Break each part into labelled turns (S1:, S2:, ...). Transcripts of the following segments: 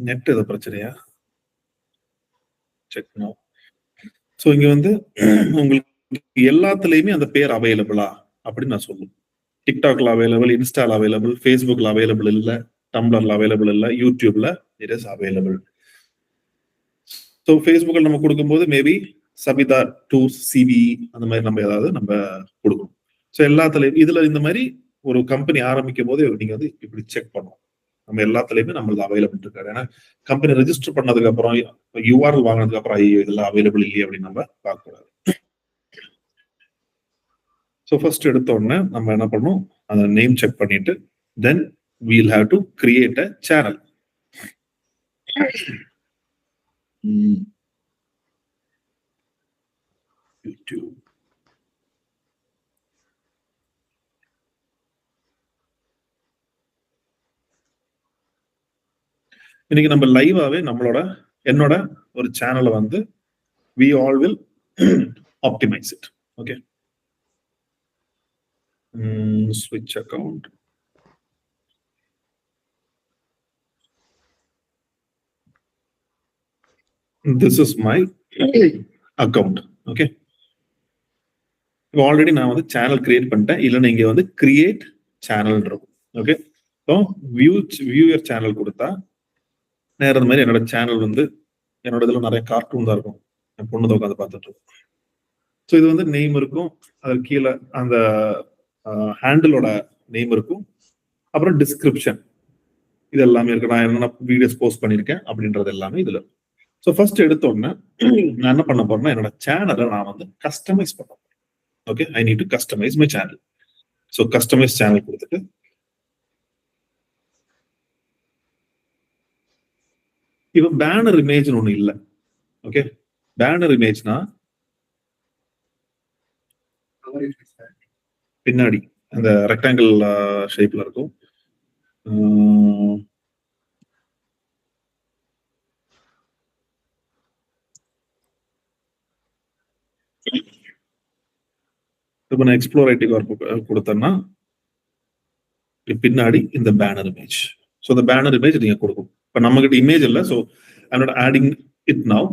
S1: Net ஏதோ பிரச்சனையா? Check no. So இங்க வந்து உங்களுக்கு எல்லாத்துலயுமே அந்த பேர் அவைலபிளா அப்படின்னு நான் சொல்லுவேன். டிக்டாக்ல அவைலபிள், இன்ஸ்டால அவைலபிள், ஃபேஸ்புக்ல அவைலபிள் இல்ல, டம்ளர்ல அவைலபிள் இல்ல, யூடியூப்ல இட் இஸ் அவைலபிள். ஸோ ஃபேஸ்புக்கில் நம்ம கொடுக்கும்போது மேபி சபிதா டூர்ஸ் சிவி அந்த மாதிரி நம்ம ஏதாவது நம்ம கொடுக்கணும். ஸோ எல்லாத்துலயும் இதுல இந்த மாதிரி ஒரு கம்பெனி ஆரம்பிக்கும் போது நீங்க வந்து இப்படி செக் பண்ணணும். நம்ம எல்லாத்துலயுமே நம்மளுக்கு அவைலபிள் இருக்காரு. ஏன்னா கம்பெனி ரெஜிஸ்டர் பண்ணதுக்கு அப்புறம் யூஆர்எல் வாங்கினதுக்கு அப்புறம் ஐயோ இதெல்லாம் அவைலபிள் இல்லையே அப்படின்னு நம்ம பார்க்கக்கூடாது. ஸோ ஃபர்ஸ்ட் எடுத்த உடனே நம்ம என்ன பண்ணணும், அந்த நேம் செக் பண்ணிட்டு தென் we'll have to create a channel. YouTube. இன்னைக்கு நம்ம லைவாவே என்னோட ஒரு சேனலை வந்து we all will optimize it. Okay. Switch account. This is my account. Okay. Already நான் வந்து சேனல் கிரியேட் பண்ணிட்டேன். இல்லைன்னா இங்க வந்து கிரியேட் சேனல் இருக்கும். ஓகே. ஸோ வியூயர் சேனல் கொடுத்தா நேரம் இந்த மாதிரி என்னோட சேனல் வந்து என்னோட இதுல நிறைய கார்ட்டூன் தான் இருக்கும். என் பொண்ணு உட்காந்து பார்த்துட்டு இருக்கும். ஸோ இது வந்து நேம் இருக்கும், அது கீழே அந்த ஹேண்டிலோட நேம் இருக்கும், அப்புறம் டிஸ்கிரிப்ஷன் இது எல்லாமே இருக்கு. நான் என்னென்ன வீடியோஸ் போஸ்ட் பண்ணியிருக்கேன் அப்படின்றது எல்லாமே இதுல இருக்கும். ஸோ ஃபர்ஸ்ட் எடுத்த உடனே நான் என்ன பண்ண போறேன்னா என்னோட சேனலை நான் வந்து கஸ்டமைஸ் பண்ண போறேன். Okay, I need to customize my channel. So customize channel கொடுத்துட்டு இப்போ பேனர் இமேஜ்னு ஒண்ணு இல்லை. ஓகே, பேனர் இமேஜ்னா பின்னாடி அந்த ரெக்டாங்கிள் ஷேப்ல இருக்கும். இப்போ நான் எக்ஸ்ப்ளோரேட்டிவ் கொடுத்தேன்னா பின்னாடி இந்த பேனர் இமேஜ். ஸோ இந்த பேனர் இமேஜ் நீங்க கொடுக்கும். இப்போ நம்ம கிட்ட இமேஜ் இல்லை, so I not adding it now.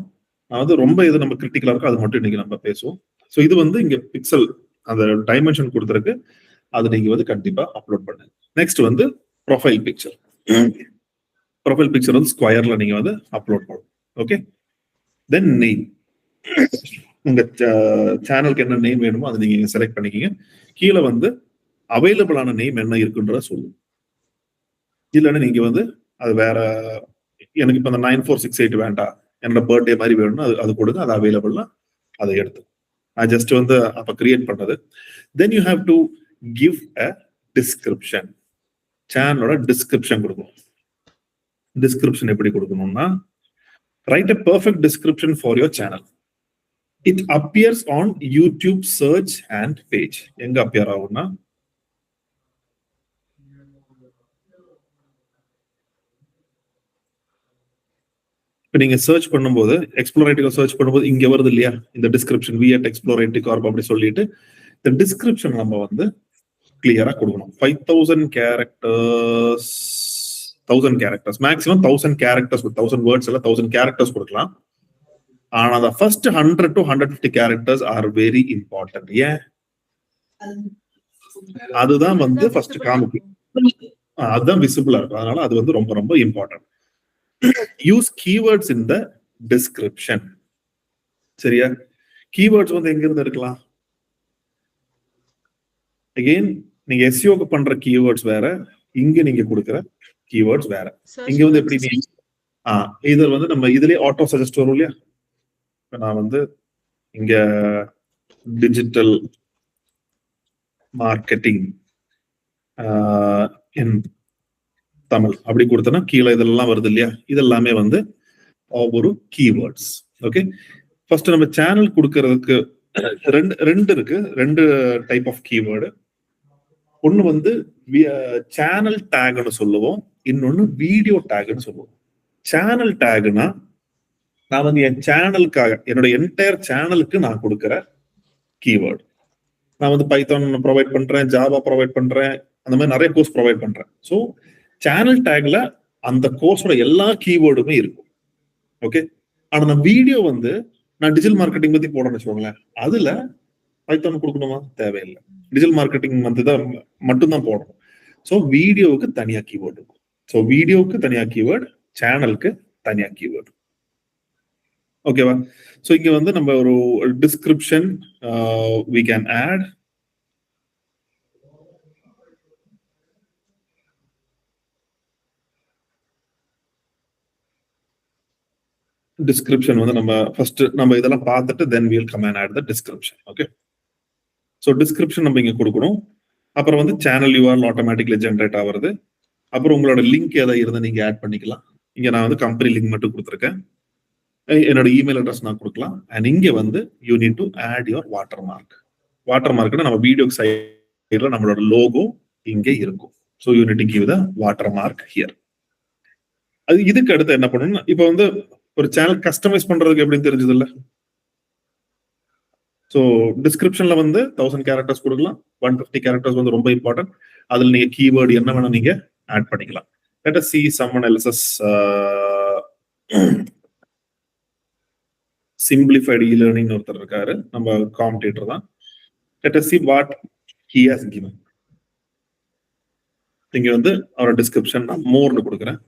S1: நான் வந்து ரொம்ப இது நம்ம கிரிட்டிக்கலா இருக்கும், அது மட்டும் இன்னைக்கு நம்ம பேசுவோம். ஸோ இது வந்து இங்க பிக்சல் அந்த டைமென்ஷன் கொடுத்துருக்கு, அது நீங்க வந்து கண்டிப்பா அப்லோட் பண்ணுங்க. நெக்ஸ்ட் வந்து ப்ரொஃபைல் பிக்சர். ப்ரொஃபைல் பிக்சர் வந்து ஸ்கொயர்ல நீங்க வந்து அப்லோட் பண்ணணும். ஓகே, தென் நேம். உங்க சேனலுக்கு என்ன நேம் வேணுமோ அதை நீங்க செலக்ட் பண்ணிக்கிங்க. கீழே வந்து அவைலபிளான நேம் என்ன இருக்குன்றத சொல்லுங்க. இல்லைன்னா நீங்க வந்து அது வேற, எனக்கு இப்ப அந்த 9468 வேண்டாம், என்னோட பர்த்டே மாதிரி வேணும்னா அது கொடுங்க, அது அவைலபிள்னா அதை எடுத்து நான் ஜஸ்ட் வந்து அப்ப கிரியேட் பண்ணது. Then you have to give a description. சேனலோட டிஸ்கிரிப்ஷன் கொடுக்கணும். டிஸ்கிரிப்ஷன் எப்படி கொடுக்கணும்னா write a perfect description for your channel. It appears on YouTube search and page. எங்க அப்பியர் ஆகும்னா இப்போ நீங்க சர்ச் பண்ணும்போது எக்ஸ்ப்ளோரேட்டிவ் சர்ச் பண்ணும்போது இங்க வருது இல்லையா இந்த டிஸ்கிரிப்ஷன் வி@எக்ஸ்ப்ளோரேட்டிவ் கார்ப் அப்படி சொல்லிட்டு இந்த டிஸ்கிரிப்ஷன் நம்ம வந்து கிளியரா கொடுக்கணும். 5000 characters, 1000 characters, maximum 1000 characters, 1000 words இல்ல 1000 கேரக்டர்ஸ் கொடுக்கலாம். ஆனா the first 100 to 150 characters are very important. ஏன்? அதுதான் வந்து ஃபர்ஸ்ட் காமிக்கும், அதுதான் விசிபிளா இருக்கும். அதனால அது வந்து ரொம்ப ரொம்ப important. Use keywords in the description. சரியா? கீவேர்ட்ஸ் வந்து எங்க இருந்து இருக்கலாம்? அகைன் நீங்க எஸ்இஓக்கு பண்ற கீவேர்ட்ஸ் வேற, இங்க நீங்க கொடுக்குற கீவேர்ட்ஸ் வேற. இங்க வந்து எப்படி இது வந்து நம்ம இதுலயே ஆட்டோ சஜஸ்ட் வரும் இல்லையா? நான் வந்து இங்க டிஜிட்டல் மார்க்கெட்டிங் இன் தமிழ் அப்படி கொடுத்தனா கீழே இதெல்லாம் வருது இல்லையா? இதெல்லாமே வந்து ஒரு கீவேர்ட்ஸ். ஓகே, ஃபர்ஸ்ட் நம்ம சேனல் கொடுக்கறதுக்கு ரெண்டு இருக்கு, ரெண்டு டைப் ஆஃப் கீவேர்டு. ஒன்னு வந்து சேனல் டேக்னு சொல்லுவோம், இன்னொன்னு வீடியோ டேக்னு சொல்லுவோம். சேனல் டேக்னா நான் வந்து என் சேனலுக்காக, என்னோட என்டையர் சேனலுக்கு நான் கொடுக்குற கீவேர்டு. நான் வந்து பைத்தான் ப்ரொவைட் பண்றேன், ஜாவா ப்ரொவைட் பண்றேன், அந்த மாதிரி நிறைய கோர்ஸ் ப்ரொவைட் பண்றேன். ஸோ சேனல் டேக்ல அந்த கோர்ஸோட எல்லா கீவேர்டுமே இருக்கும். ஓகே, ஆனா நான் வீடியோ வந்து நான் டிஜிட்டல் மார்க்கெட்டிங் பத்தி போடணும்னு வச்சுக்கோங்களேன், அதுல பைத்தான் கொடுக்கணுமா? தேவையில்லை. டிஜிட்டல் மார்க்கெட்டிங் வந்து தான் மட்டும்தான் போடணும். ஸோ வீடியோவுக்கு தனியா கீவேர்டு இருக்கும். ஸோ வீடியோவுக்கு தனியா கீவேர்டு, சேனலுக்கு தனியா கீவேர்டு. ஓகேவா? ஸோ இங்க வந்து நம்ம ஒரு description we can add. Description வந்து நம்ம ஃபர்ஸ்ட் நம்ம இதெல்லாம் பார்த்துட்டு then we'll come and add the description. Okay, so description நம்ம இங்க கொடுக்கணும். அப்புறம் வந்து சேனல் யூஆர்எல் ஆட்டோமேட்டிக்லி ஜென்ரேட் ஆகுறது. அப்புறம் உங்களோட லிங்க் ஏதாவது இருந்தால் நீங்க ஆட் பண்ணிக்கலாம். இங்க நான் வந்து கம்பெனி லிங்க் மட்டும் கொடுத்துருக்கேன். என்னோட இமெயில் அட்ரஸ் நான் கொடுக்கலாம். அண்ட் இங்க வந்து you need to add your water mark. Water மார்க்னா நம்ம வீடியோ சைட்ல நம்மளோட லோகோ இங்கே இருக்கும். So you need to give the water mark here. அது இதுக்கு அடுத்து என்ன பண்ணணும், இப்போ வந்து ஒரு சேனல் கஸ்டமைஸ் பண்றதுக்கு எப்படின்னு தெரிஞ்சது இல்ல. ஸோ டிஸ்கிரிப்ஷன்ல வந்து 1000 கேரக்டர்ஸ் கொடுக்கலாம். 150 கேரக்டர்ஸ் வந்து ரொம்ப இம்பார்ட்டன்ட். அதுல நீங்க கீவேர்டு என்ன வேணும் நீங்க ஆட் பண்ணிக்கலாம். Let us see someone else's simplified e-learning ஒருத்தர் இருக்காரு, நம்ம காம்படிட்டர் தான். Let us see what he has given. இங்க வந்து அவரோட டிஸ்கிரிப்ஷன் நான் மோர்னு கொடுக்குறேன்.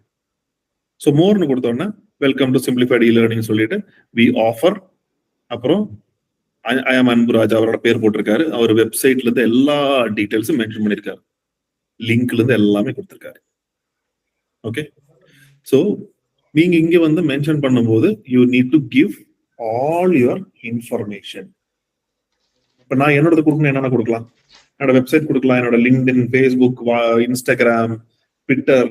S1: ஸோ மோர்னு கொடுத்தோன்னா வெல்கம் டு சிம்பிளிஃபைட் இ-லேர்னிங் சொல்லிட்டு வி ஆஃபர், அப்புறம் ஐ ஆம் அன்புராஜ் அவரோட பேர் போட்டிருக்காரு. அவர் வெப்சைட்ல இருந்து எல்லா டீடைல்ஸும் மென்ஷன் பண்ணிருக்காரு, லிங்க்ல இருந்து எல்லாமே கொடுத்திருக்காரு. ஓகே, ஸோ நீங்க இங்க வந்து மென்ஷன் பண்ணும்போது you need to give all your information. இப்ப நான் என்னோட கொடுக்கணும், என்னென்ன கொடுக்கலாம்? என்னோட வெப்சைட் கொடுக்கலாம், என்னோட லிங்க்டின், ஃபேஸ்புக், இன்ஸ்டாகிராம், ட்விட்டர்,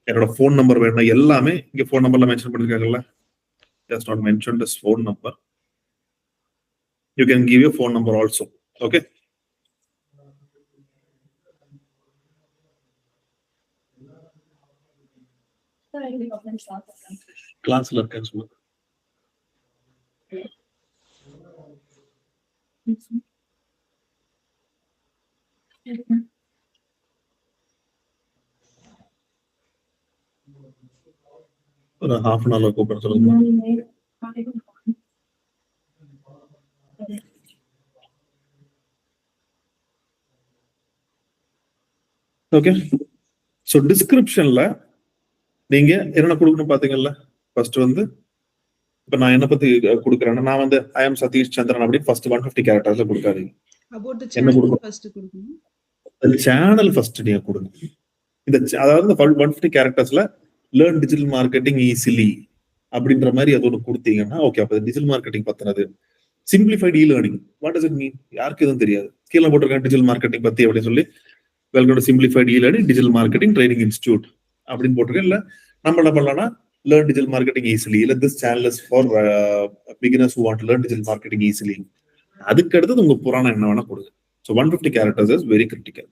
S1: என்னோட ஃபோன் நம்பர் வேணும், எல்லாமே இங்க ஃபோன் நம்பர்ல மென்ஷன் பண்ணிருக்காங்கல்ல. Just not mention this phone number. You can give your phone number also. Okay. Classல இருக்கேன்னு சொல்லுங்க. ஒரு half an hour கூப்பிட சொல்லுங்க. ஓகே, ஸோ டிஸ்கிரிப்ஷன்ல நீங்க என்ன கொடுக்கணும் பாத்தீங்கல்ல. ஃபர்ஸ்ட் வந்து இப்ப நான் என்ன பத்தி கொடுக்குறேன்னா, நான் வந்து ஐ எம் சதீஷ் சந்திரன் அப்படின்னு ஃபர்ஸ்ட் 150 கேரக்டர்ஸ்ல கொடுக்காதீங்க. என்ன கொடுக்கணும்? சேனல் ஃபர்ஸ்ட் நீங்க கொடுங்க. இந்த அதாவது 150 கேரக்டர்ஸ்ல லேர்ன் டிஜிட்டல் மார்க்கெட்டிங் ஈஸிலி அப்படின்ற மாதிரி அது ஒன்று கொடுத்தீங்கன்னா ஓகே. அப்ப டிஜிட்டல் மார்க்கெட்டிங் பத்தினது simplified e-learning what does it mean? யாருக்கு எதுவும் தெரியாது. கீழே போட்டிருக்கேன் டிஜிட்டல் மார்க்கெட்டிங் பத்தி அப்படின்னு சொல்லி, welcome to simplified e-learning digital marketing training institute அப்படின்னு போட்டிருக்கேன். இல்ல நம்ம என்ன பண்ணலாம்னா learn digital marketing easily, இல்ல this channel is for beginners who want to learn digital marketing easily. அதுக்கு அடுத்து உங்க புராணம் என்ன வேணா கொடுங்க. So 150 characters is very critical.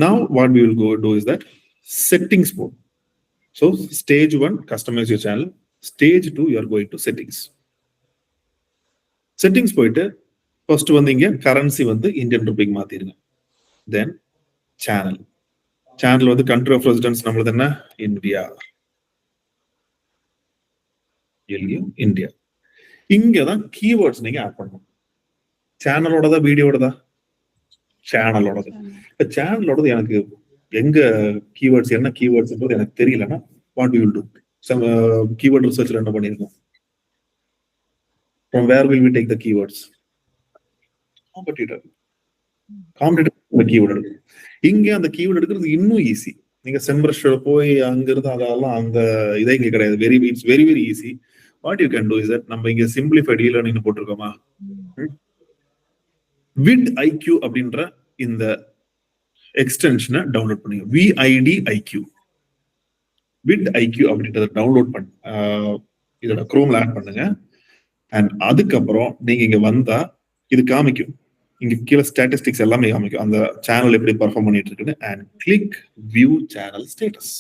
S1: Now what we will go do is that settings mode. So stage 1 customize your channel, stage 2 you are going to settings. Settings போயிட்டு first வந்து இங்க currency வந்து Indian rupee மாத்திருங்க. Then channel வந்து country of residence நம்மளது என்ன? India. India. இங்கதான் keywords நீங்க add பண்ணணும். சேனலோடதா வீடியோடதா? சேனலோடது. இப்ப சேனலோடது எனக்கு எங்க கீவேர்ட்ஸ் என்ன கீவேர்ட்ஸ்ன்றது எனக்கு தெரியலன்னா what you will do? Some keyword ரிசர்ச்ல என்ன பண்ணிருக்கோம்? From where will we take the keywords? Competitor keyword எடுக்கணும். இங்க அந்த கீவேர்ட் எடுக்கிறது இன்னும் ஈஸி. நீங்க செம்பரஷோட போய் அங்கிருந்து அதெல்லாம் அந்த இதே இங்க கிடையாது. It's very very easy. What you can to is that நம்ம இங்க சிம்பிளிஃபைட் இ-லேர்னிங் போட்டிருக்கோமா, விட் ஐக்யூ அப்படின்ற இந்த எக்ஸ்டென்ஷனை டவுன்லோட் பண்ணுங்க. VIDIQ விட் ஐக்யூ அப்படின்றத டவுன்லோட் பண்ணி இதோட குரோம்ல ஆட் பண்ணுங்க. அண்ட் அதுக்கப்புறம் நீங்க இங்க வந்தா இது காமிக்கும். இங்க கீழே ஸ்டாட்டிஸ்டிக்ஸ் எல்லாமே காமிக்கும், அந்த சேனல் எப்படி பர்ஃபார்ம் பண்ணிட்டு இருக்குன்னு. And click view channel status.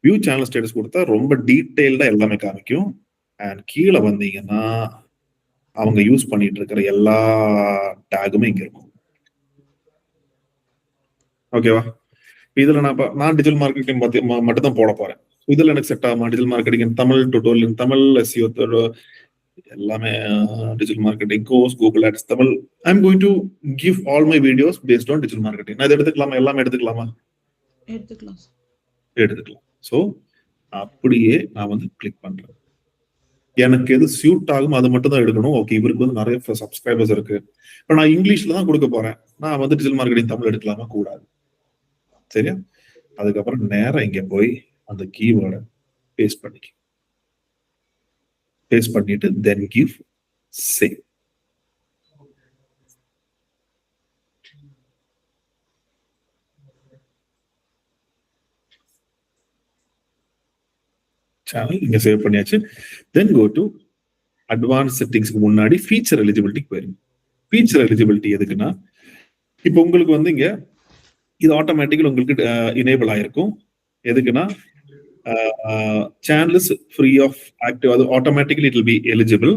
S1: View channel status கொடுத்தா ரொம்ப டீடைல்டா எல்லாமே காமிக்கும். அண்ட் கீழே வந்தீங்கன்னா அவங்க யூஸ் பண்ணிட்டு இருக்கிற எல்லா டேகுமே இங்க இருக்கும். ஓகேவா? இதுல நான் டிஜிட்டல் மார்க்கெட்டிங் மட்டும் தான் போட போறேன். இதுல எனக்கு செட் ஆகுமா? Digital marketing Tamil tutorial, Tamil SEO எல்லாமே digital marketing course, Google ads Tamil. I am going to give all my videos based on digital marketing. நான் இதை எடுத்துக்கலாமா? எல்லாமே எடுத்துக்கலாமா? எடுத்துக்கலாம். ஸோ அப்படியே நான் வந்து கிளிக் பண்றேன். எனக்கு எது சூட் ஆகும் அது மட்டும் தான் எடுக்கணும். ஓகே, இவருக்கு வந்து நிறைய சப்ஸ்கிரைபர்ஸ் இருக்கு. இப்போ நான் இங்கிலீஷ்ல தான் கொடுக்க போறேன். நான் வந்து டிஜிட்டல் மார்க்கெட்டிங் தமிழ் எடுக்கலாமா? கூடாது. சரியா? அதுக்கப்புறம் நேரம் இங்க போய் அந்த கீவேர்டை பேஸ்ட் பண்ணிட்டு தென் கிவ் சேவ். சேனல் இங்க சேவ் பண்ணியாச்சு. தென் கோ டு அட்வான்ஸ் செட்டிங்ஸ்க்கு முன்னாடி ஃபீச்சர் எலிஜிபிலிட்டிக்கு போயிருங்க. ஃபீச்சர் எலிஜிபிலிட்டி எதுக்குன்னா, இப்போ உங்களுக்கு வந்து இங்க இது ஆட்டோமேட்டிக்கலி உங்களுக்கு எனேபிள் ஆயிருக்கும். எதுக்குன்னா channel is free of active, அது automatically it will be eligible.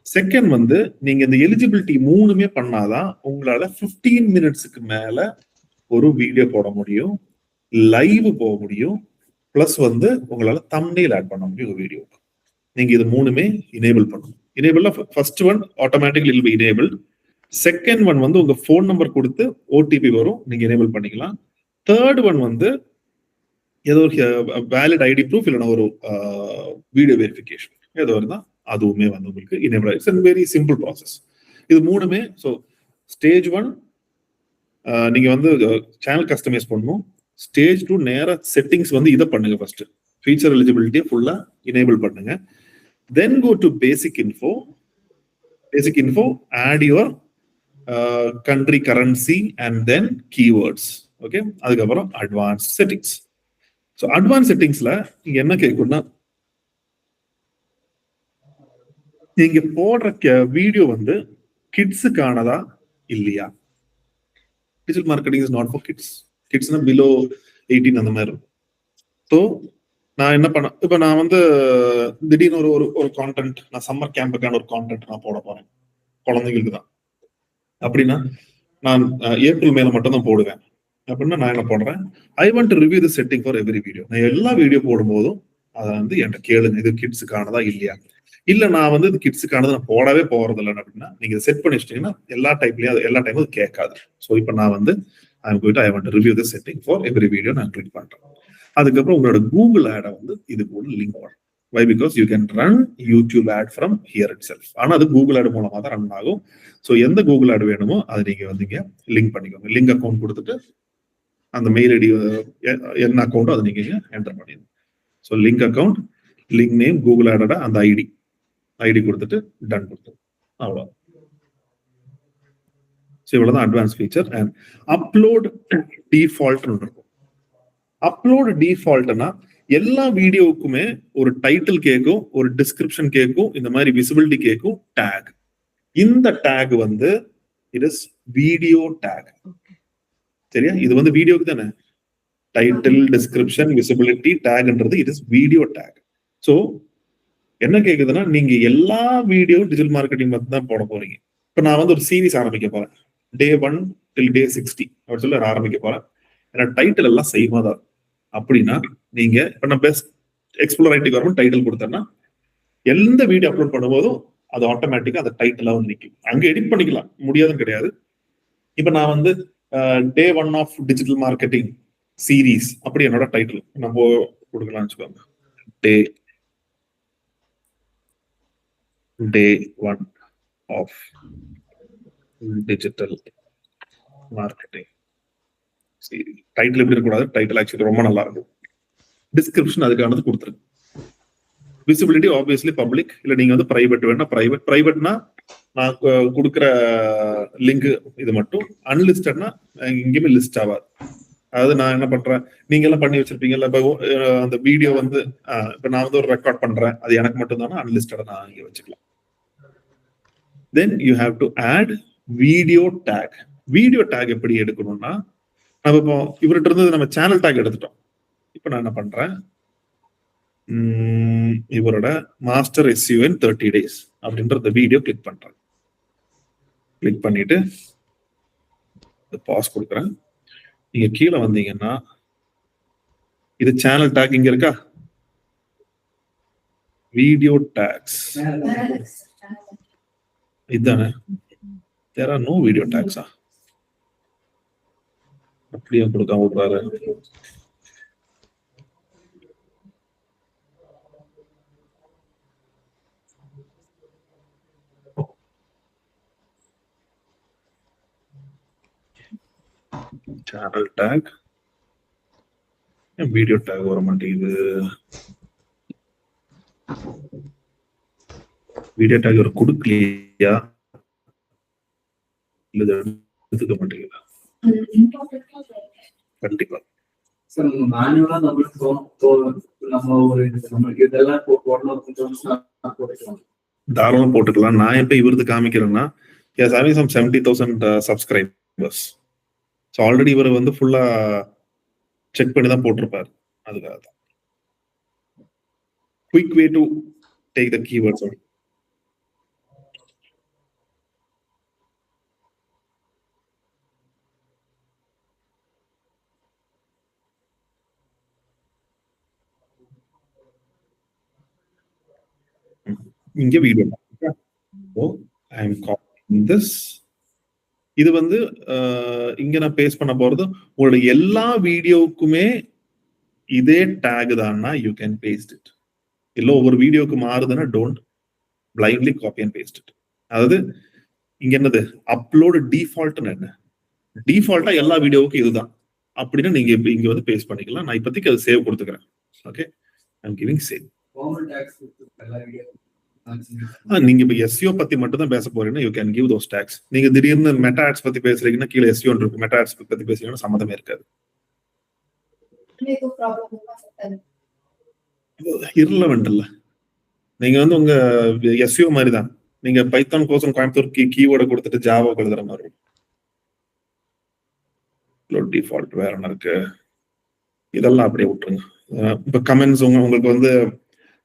S1: Second வந்து நீங்க இந்த எலிஜிபிலிட்டி மூணுமே பண்ணாதான் உங்களால 15 மினிட்ஸ்க்கு மேல ஒரு வீடியோ போட முடியும், லைவ் போக முடியும், பிளஸ் வந்து உங்களால தம்ப்நெயில் ஆட் பண்ண முடியும் ஒரு வீடியோ. நீங்க இது மூணுமே எனேபிள் பண்ணணும். எனேபிள்ல first one automatically will be enable. Second one வந்து உங்க போன் நம்பர் கொடுத்து OTP வரும், நீங்க எனேபிள் பண்ணிக்கலாம். தேர்ட் ஒன் வந்து ஏதோ ஒரு வேலிட் ID ப்ரூஃப் இல்லைன்னா ஒரு வீடியோ வெரிஃபிகேஷன் ஏதோ இருந்தால் அதுவுமே வந்து உங்களுக்கு enable. It's a very simple process. இது மூணுமே. ஸோ ஸ்டேஜ் 1 நீங்க வந்து சேனல் கஸ்டமைஸ் பண்ணணும். ஸ்டேஜ் 2 நேரா செட்டிங்ஸ் வந்து இதை பண்ணுங்க. ஃபர்ஸ்ட் ஃபீச்சர் எலிஜிபிலிட்டியை ஃபுல்லா எனேபிள் பண்ணுங்க. Then go to basic info. Add your country, currency and then keywords. Okay, அதுக்கப்புறம் அட்வான்ஸ் செட்டிங்ஸ். ஸோ அட்வான்ஸ் செட்டிங்ஸ்ல நீங்க என்ன கேட்கும்னா, நீங்க போடுற வீடியோ வந்து கிட்ஸுக்கானதா இல்லையா? Digital marketing is not for kids. கிட்ஸ்னா பிலோ 18 அந்த மாதிரி இருக்கும். ஸோ நான் என்ன பண்ண, இப்போ நான் வந்து திடீர்னு ஒரு கான்டென்ட், நான் சம்மர் கேம்புக்கான ஒரு கான்டென்ட் நான் போட போறேன், குழந்தைங்களுக்கு தான் அப்படின்னா நான் ஏப்ரல் மேல மட்டும் தான் போடுவேன். அப்படின்னா நான் என்ன பண்றேன், I want to review the setting for every video. நான் எல்லா வீடியோ போடும்போதும் அதை வந்து என்கிட்ட கேளுங்க, இது கிட்ஸுக்கானதா இல்லையா? இல்ல நான் வந்து இது கிட்ஸுக்கானது நான் போடவே போறது இல்லை அப்படின்னா நீங்க செட் பண்ணி வச்சிட்டீங்கன்னா எல்லா டைமும் அது கேட்காது. ஸோ இப்போ நான் வந்து I want to review the setting for every video நான் கிளிக் பண்றேன். அதுக்கப்புறம் உங்களோட கூகுள் ஆடை வந்து இது கூட லிங்க் பண்ணும். Why? Because you can run YouTube ad from here itself. ஆனா அது கூகுள் ஆட் மூலமா தான் ரன் ஆகும். ஸோ எந்த கூகுள் ஆட் வேணுமோ அதை நீங்க வந்து இங்க லிங்க் பண்ணிக்கோங்க. லிங்க் அக்கௌண்ட் கொடுத்துட்டு அந்த மெயில் ஐடி என்ன அக்கௌண்ட்டோ அதை நீங்க என்டர் பண்ணிடுங்க. So link account, link name, Google ஆடோட அந்த ஐடி கொடுத்துட்டு டன் கொடுத்து அவ்வளோ. ஸோ இவ்வளவுதான் advance feature. And upload default இருக்கும். அப்லோட் டிஃபால்ட்னா எல்லா வீடியோவுக்குமே ஒரு டைட்டில் கேட்கும், ஒரு டிஸ்கிரிப்ஷன் கேட்கும், இந்த மாதிரி விசிபிலிட்டி கேட்கும், டேக். இந்த டேக் வந்து இட் இஸ் வீடியோ டேக். சரியா? இது வந்து வீடியோக்கு தானே டைட்டில், டிஸ்கிரிப்ஷன், விசிபிலிட்டி, டேக்ன்றது it is video tag. So என்ன கேக்குதுன்னா, நீங்க எல்லா வீடியோ டிஜிட்டல் மார்க்கெட்டிங் மட்டும் தான் போட போறீங்க. இப்ப நான் வந்து ஒரு சீரிஸ் ஆரம்பிக்க போறேன், Day 1 till Day 60 அப்படின்னு சொல்லி ஆரம்பிக்க போறேன். ஏன்னா டைட்டில் எல்லாம் செய்யுமா தான். அப்படின்னா நீங்க இப்ப நான் best explore ID government title கொடுத்தேன்னா எந்த வீடியோ அப்லோட் பண்ணும்போதும் அது ஆட்டோமேட்டிக்கா அந்த டைட்டிலா வந்து நிற்கும். அங்க எடிட் பண்ணிக்கலாம், முடியாதுன்னு கிடையாது. இப்ப நான் வந்து Day 1 of digital marketing series அப்படி என்னோட டைட்டில் நம்ம கொடுக்கலாம்னு வச்சுக்கோங்க. Day 1 of digital marketing series. Title எப்படி இருக்கக்கூடாது, டைட்டில் ஆக்சுவலி ரொம்ப நல்லா இருக்கும். டிஸ்கிரிப்ஷன் அதுக்கானது கொடுத்துருக்கு. விசிபிலிட்டி ஆப்வியஸ்லி பப்ளிக், இல்ல நீங்க வந்து பிரைவேட் வேணா பிரைவேட்னா நான் கொடுக்குற லிங்க் இது மட்டும், அன்லிஸ்டட்னா எங்கேயுமே லிஸ்ட் ஆகாது. அதாவது நான் என்ன பண்றேன், நீங்க எல்லாம் பண்ணி வச்சிருப்பீங்கல்ல, இப்போ அந்த வீடியோ வந்து இப்ப நான் வந்து ஒரு ரெக்கார்ட் பண்றேன், அது எனக்கு மட்டும் தானே அன்லிஸ்டடா நான் இங்க வச்சுக்கலாம். Then you have to add video tag. Video tag எப்படி எடுக்கணும்னா, நம்ம இப்போ இவர்கிட்ட இருந்து நம்ம சேனல் டேக் எடுத்துட்டோம். இப்ப நான் என்ன பண்றேன், இவரோட மாஸ்டர் SEO in 30 days அப்படின்ற வீடியோ கிளிக் பண்றேன். கிளிக் பண்ணிட்டு பாஸ் கொடுக்குறேன். நீங்க கீழே வந்தீங்கன்னா இது சேனல் டேக் இங்க இருக்கா, வீடியோ டேக்ஸ் இதுதானே. தேர் ஆர் நோ வீடியோ டேக்ஸா, அப்படியே கொடுக்காம விடுறாரு. சேனல் டேக், வீடியோ டேக் வர மாட்டேங்குது. வீடியோ டேக் ஒரு கொடுக்கலையா, இல்ல எடுத்துக்க மாட்டேங்குதா? கண்டிப்பா தாராளம் போட்டுக்கலாம். நான் எப்ப இவருக்கு காமிக்கிறேன்னா, having some 70,000 subscribers. So already இவர் வந்து ஃபுல்லா செக் பண்ணி தான் போட்டிருப்பாரு. அதுக்காக தான் quick way to take the keywords. இங்க video I am copying this. இது வந்து இங்க நான் பேஸ்ட் பண்ண போறது உங்களுடைய எல்லா வீடியோவுக்குமே இதே டேக் தான்னா யூ கேன் பேஸ்ட் இட். இல்ல ஒவ்வொரு வீடியோக்கு மாறுதுன்னா don't blindly copy and paste it. அதாவது இங்க என்னது அப்லோட் டிஃபால்ட், என்ன டிஃபால்ட்டா எல்லா வீடியோவுக்கும் இதுதான் அப்படின்னு நீங்க இங்க வந்து பேஸ்ட் பண்ணிக்கலாம். நான் இப்போதைக்கு அது சேவ் கொடுத்துக்கிறேன். Okay, I am giving save. நீங்க இப்ப எஸ்இஓ பத்தி மட்டும் தான் பேச போறீங்கன்னா you can give those tags. நீங்க திடீர்னு மெட்டா ஆட்ஸ் பத்தி பேசுறீங்கன்னா கீழே எஸ்இஓ இருக்கு, மெட்டா ஆட்ஸ் பத்தி பேசுறீங்கன்னா சம்மந்தமே இருக்காது. irrelevant இல்ல. நீங்க வந்து உங்க எஸ்இஓ மாதிரி தான். நீங்க பைத்தான் கோர்ஸ் கோயம்புத்தூர் கீவேர்டை கொடுத்துட்டு ஜாவா எழுதுற மாதிரி இருக்கும். டிஃபால்ட் வேற என்ன இருக்கு, இதெல்லாம் அப்படியே விட்டுருங்க. இப்ப கமெண்ட்ஸ் உங்களுக்கு வந்து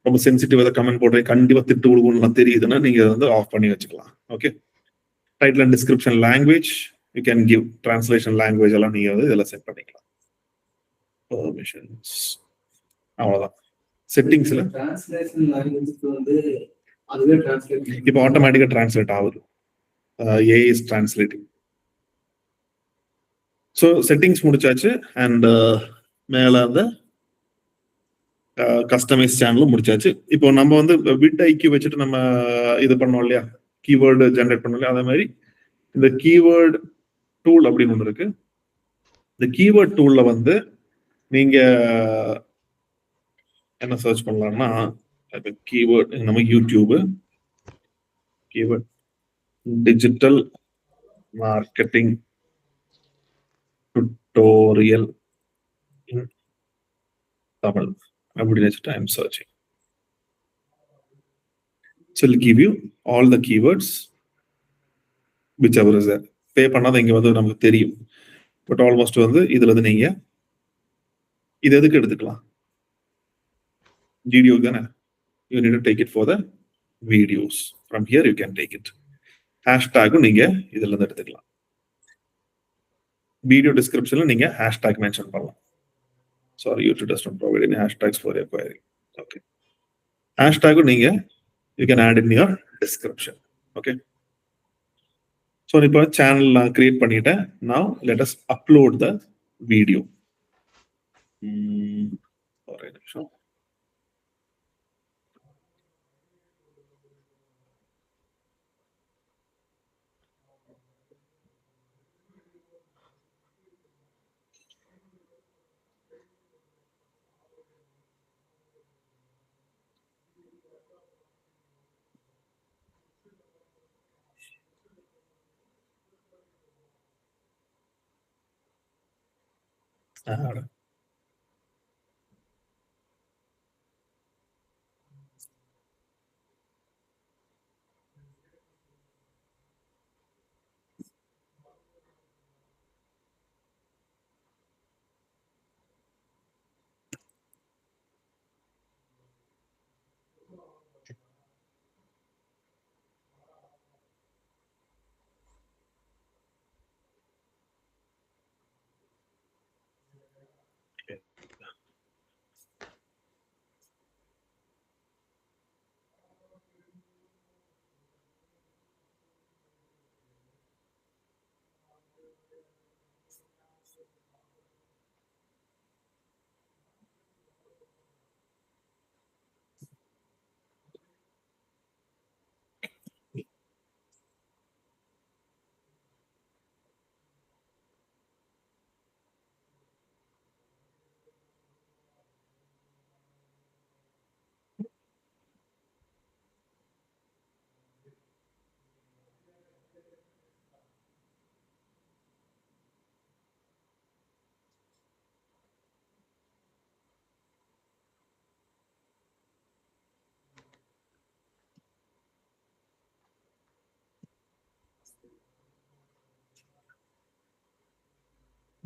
S1: ரொம்ப சென்சிட்டிவா கமெண்ட் போடுறேன், கண்டிப்பா திட்டு விடுவோம்லாம் தெரியுதுன்னா நீங்க வந்து ஆஃப் பண்ணி வச்சுக்கலாம். Okay, title and description language you can give, translation language எல்லாம் நீங்க வந்து இதெல்லாம் செட் பண்ணிக்கலாம். பெர்மிஷன்ஸ் அவ்வளவுதான். செட்டிங்ஸ்ல இப்போ ஆட்டோமேட்டிக்கா டிரான்ஸ்லேட் ஆகுது. AI is translating. So settings முடிச்சாச்சு. அண்ட் மேல அந்த கஸ்டமைஸ் சேனலும் முடிச்சாச்சு. இப்போ நம்ம வந்து விட் ஐக்யூ வச்சுட்டு நம்ம இது பண்ணோம் இல்லையா, கீவேர்டு ஜென்ரேட் பண்ணோம் இல்லையா, அதே மாதிரி இந்த கீவேர்டு டூல் அப்படின்னு ஒன்று இருக்கு. இந்த கீவேர்ட் டூல்ல வந்து நீங்க என்ன சர்ச் பண்ணலாம்னா, கீவேர்ட் நம்ம YouTube keyword digital marketing tutorial in Tamil அப்படின்னு வச்சுட்டு I am searching. So it'll give you all the keywords whichever is there. பே பண்ணாத இங்க வந்து நமக்கு தெரியும். பட் ஆல்மோஸ்ட் வந்து இதுல இருந்து நீங்க இது எதுக்கு எடுத்துக்கலாம், வீடியோ தானே. You need to take it for the videos. From here you can take it. ஹேஷ்டேக்கும் நீங்க இதுல இருந்து எடுத்துக்கலாம். வீடியோ டிஸ்கிரிப்ஷன்ல நீங்க ஹேஷ்டேக் மென்ஷன் பண்ணலாம். Sorry, YouTube does not provide any hashtags for your query. Okay, ஹேஷ்டேக்கும் நீங்க you can add in your description. Okay, so இப்போ சேனல் நான் கிரியேட் பண்ணிட்டேன். now let us upload the video. ஒரே நிமிஷம்.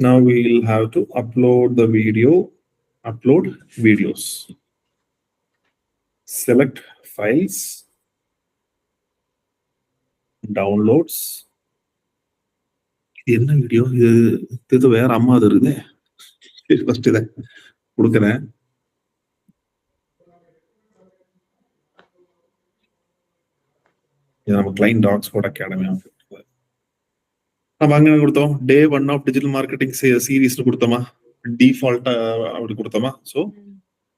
S1: Now we'll have to upload the video, upload videos. Select files, downloads. என்ன video இது வேற அம்மா அது இருக்குதே. ஃபர்ஸ்ட் இதை கொடுக்குறேன். நம்ம கிளைண்ட் ஆக்ஸ்போர்ட் அகாடமி நம்ம அங்க கொடுத்தோம். டே 1 ஆஃப் டிஜிட்டல் மார்க்கெட்டிங் சீரீஸ்னு கொடுத்தோமா, டிஃபால்ட்டா அப்படி கொடுத்தோமா. ஸோ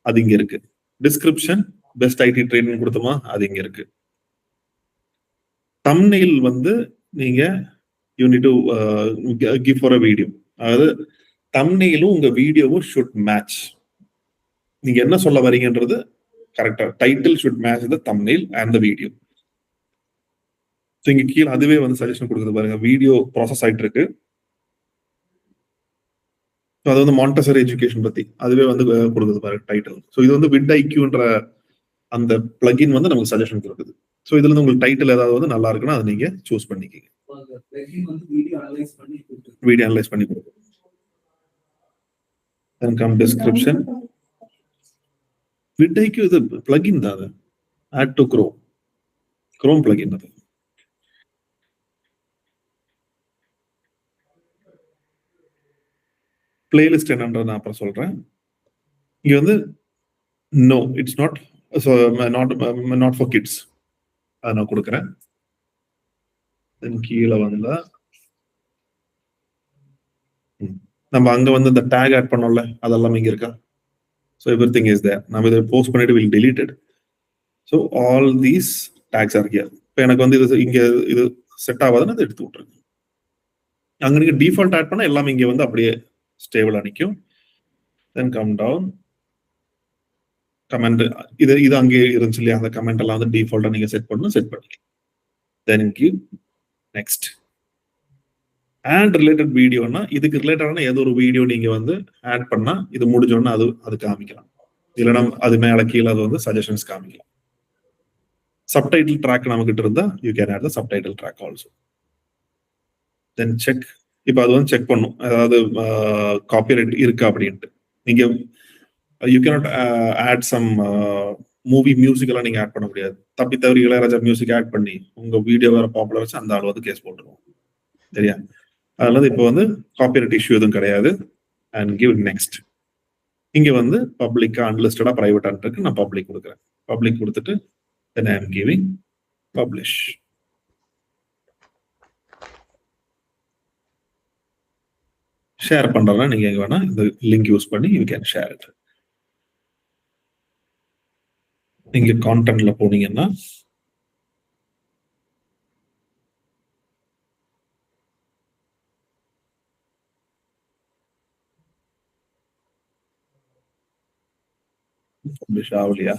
S1: அது இங்க இருக்கு. டிஸ்கிரிப்ஷன் பெஸ்ட் ஐடி ட்ரெயினிங் கொடுத்தோமா, அது இங்க இருக்கு. தம்ப்நெயில் வந்து நீங்க you need to give for a video. அதாவது தம்ப்நெயிலும் உங்க வீடியோவும் ஷுட் மேட்ச். நீங்க என்ன சொல்ல வரீங்கன்றது கரெக்டா. Title should match the thumbnail and the video. So இங்க கீழே அதுவே வந்து சஜஷன் கொடுக்குது பாருங்க. வீடியோ ப்ராசஸ் ஆயிட்டு இருக்கு. அது வந்து மாண்டசரி எஜுகேஷன் பத்தி அதுவே வந்து கொடுக்குது பாருங்க டைட்டில். ஸோ இது வந்து vidIQன்ற அந்த பிளகின் வந்து நமக்கு சஜஷன் கொடுக்குது. ஸோ இதுல இருந்து உங்களுக்கு டைட்டில் ஏதாவது வந்து நல்லா இருக்குன்னா அதை நீங்க சூஸ் பண்ணிக்கிங்க. வீடியோ அனலைஸ் பண்ணி கொடுக்கும். Then come description. vidIQ இது பிளகின் தான். அது ஆட் டு Chrome பிளகின். அது பிளேலிஸ்ட் என்னன்றது நான் அப்புறம் சொல்றேன். இங்க வந்து no it's not not for kids. அதை நான் கொடுக்குறேன். கீழே வந்தா நம்ம அங்க வந்து இந்த டேக் ஆட் பண்ணோம்ல, அதெல்லாம் இங்க இருக்கா. So everything is there. நம்ம இதை போஸ்ட் பண்ணிட்டு will deleted. So all these tags are here. இப்போ எனக்கு வந்து இது இங்க இது செட் ஆகாதுன்னு அதை எடுத்து விட்டுருங்க. அங்க நீங்க டிஃபால்ட் ஆட் பண்ணா எல்லாமே இங்க வந்து அப்படியே ஸ்டேபிளா நிற்கும். தென் கம் டவுன். கமெண்ட் இது அங்கே இருந்துச்சு இல்லையா, அந்த கமெண்ட் எல்லாம் வந்து டிஃபால்ட்டா நீங்க செட் பண்ணிக்கலாம். Then give next. Add related வீடியோனா இதுக்கு ரிலேட்டடான ஏதோ ஒரு வீடியோ நீங்க வந்து ஆட் பண்ணா இது முடிஞ்சோன்னா அது காமிக்கலாம். இல்லைன்னா அது மேல கீழே அது வந்து சஜஷன்ஸ் காமிக்கலாம். சப்டைட்டில் ட்ராக் நம்ம கிட்ட இருந்தா you can add the subtitle track also. Then check. இப்போ அது வந்து செக் பண்ணும் அதாவது காப்பிரைட் இருக்கா அப்படின்ட்டு. நீங்க you cannot add some movie music எல்லாம் நீங்க ஆட் பண்ண முடியாது. தப்பி தவறி இளையராஜா மியூசிக் ஆட் பண்ணி உங்க வீடியோ வேற பாப்புலர் வச்சு அந்த ஆள் வந்து கேஸ் போட்டுருவோம். சரியா? அதனால இப்போ வந்து காப்பிரைட் இஷ்யூ எதுவும் கிடையாது. And give next. இங்க வந்து பப்ளிக்கா அன்லிஸ்டடா பிரைவேட்டா இருக்கு. நான் பப்ளிக் கொடுக்குறேன். பப்ளிக் கொடுத்துட்டு then I am giving publish. Share பண்றதுனா நீங்க எங்க வேணா இந்த லிங்க் யூஸ் பண்ணி யூ கேன் ஷேர் இட். நீங்க கான்டென்ட்ல போனீங்கன்னா பப்ளிஷ் ஆகலையா?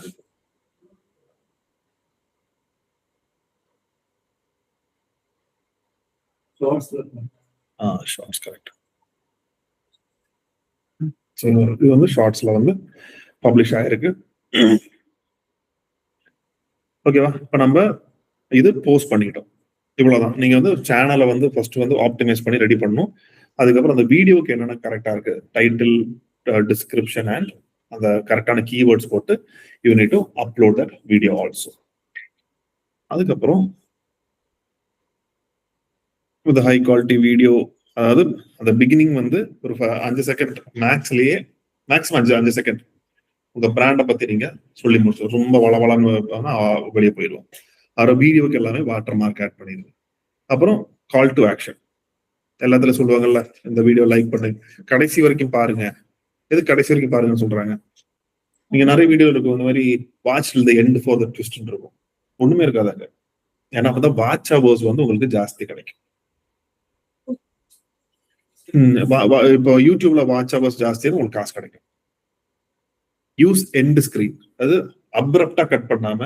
S1: Shorts correct. இது வந்து ஷார்ட்ஸ்ல வந்து பப்ளிஷ் ஆயிருக்கு. ஓகேவா? இப்ப நம்ம இது போஸ்ட் பண்ணிட்டோம். இவ்வளவுதான். நீங்க வந்து சேனலை வந்து ஃபர்ஸ்ட் வந்து ஆப்டிமைஸ் பண்ணி ரெடி பண்ணணும். அதுக்கப்புறம் அந்த வீடியோக்கு என்னென்ன கரெக்டா இருக்கு, டைட்டில், டிஸ்கிரிப்ஷன் அண்ட் அந்த கரெக்டான கீவேர்ட்ஸ் போட்டு you need to upload that video also. அதுக்கப்புறம் இந்த ஹை குவாலிட்டி வீடியோ, அதாவது அந்த பிகினிங் வந்து ஒரு 5 செகண்ட் மேக்ஸ்லயே, மேக்ஸிமம் 5 செகண்ட் உங்க பிராண்டை பத்தி நீங்க சொல்லி முடிச்சு ரொம்ப வளவளன்னு வெளியே போயிடுவோம். அதோட வீடியோக்கு எல்லாமே வாட்டர் மார்க் ஆட் பண்ணிடுவோம். அப்புறம் கால் டு ஆக்ஷன். எல்லாத்துல சொல்லுவாங்கல்ல, இந்த வீடியோ லைக் பண்ணுங்க, கடைசி வரைக்கும் பாருங்க. எது கடைசி வரைக்கும் பாருங்கன்னு சொல்றாங்க? நீங்க நிறைய வீடியோ இருக்கும் இந்த மாதிரி watch till the end for the twist இருக்கும். ஒண்ணுமே இருக்காதாங்க. ஏன்னா அப்பதான் வாட்ச் ஹவர்ஸ் வந்து உங்களுக்கு ஜாஸ்தி கிடைக்கும். இப்போ யூடியூப்ல வாட்ச் ஹவர்ஸ் ஜாஸ்தியாக உங்களுக்கு காசு கிடைக்கும். Use end screen. அது அப்ரப்டா கட் பண்ணாம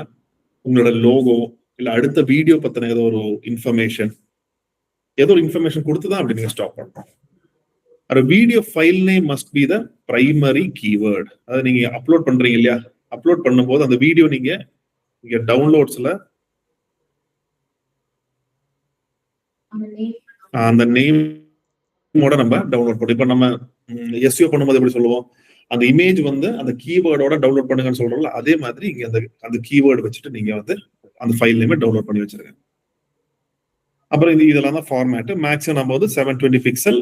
S1: உங்களோட லோகோ இல்ல அடுத்த வீடியோ பத்தின ஏதோ ஒரு இன்ஃபர்மேஷன் கொடுத்துதான் அப்படி நீங்க ஸ்டாப் பண்ணணும். ஒரு video file name must be the primary keyword. அதை நீங்க அப்லோட் பண்றீங்க இல்லையா, அப்லோட் பண்ணும்போது அந்த வீடியோ நீங்க இங்க டவுன்லோட்ஸ்ல அந்த நேம் நம்ம டவுன்லோட் பண்ணுவோம். இப்ப நம்ம எஸ்இஓ பண்ணும்போது எப்படி சொல்லுவோம், அந்த இமேஜ் வந்து அந்த கீவேர்டோட டவுன்லோட் பண்ணுங்கன்னு சொல்றோம்ல, அதே மாதிரி இங்க அந்த கீவேர்டு வச்சுட்டு நீங்க வந்து அந்த ஃபைல் நேமே டவுன்லோட் பண்ணி வச்சிருங்க. அப்புறம் இதெல்லாம் தான் ஃபார்மேட். மேக்ஸிமம் நம்ம வந்து 720 பிக்சல்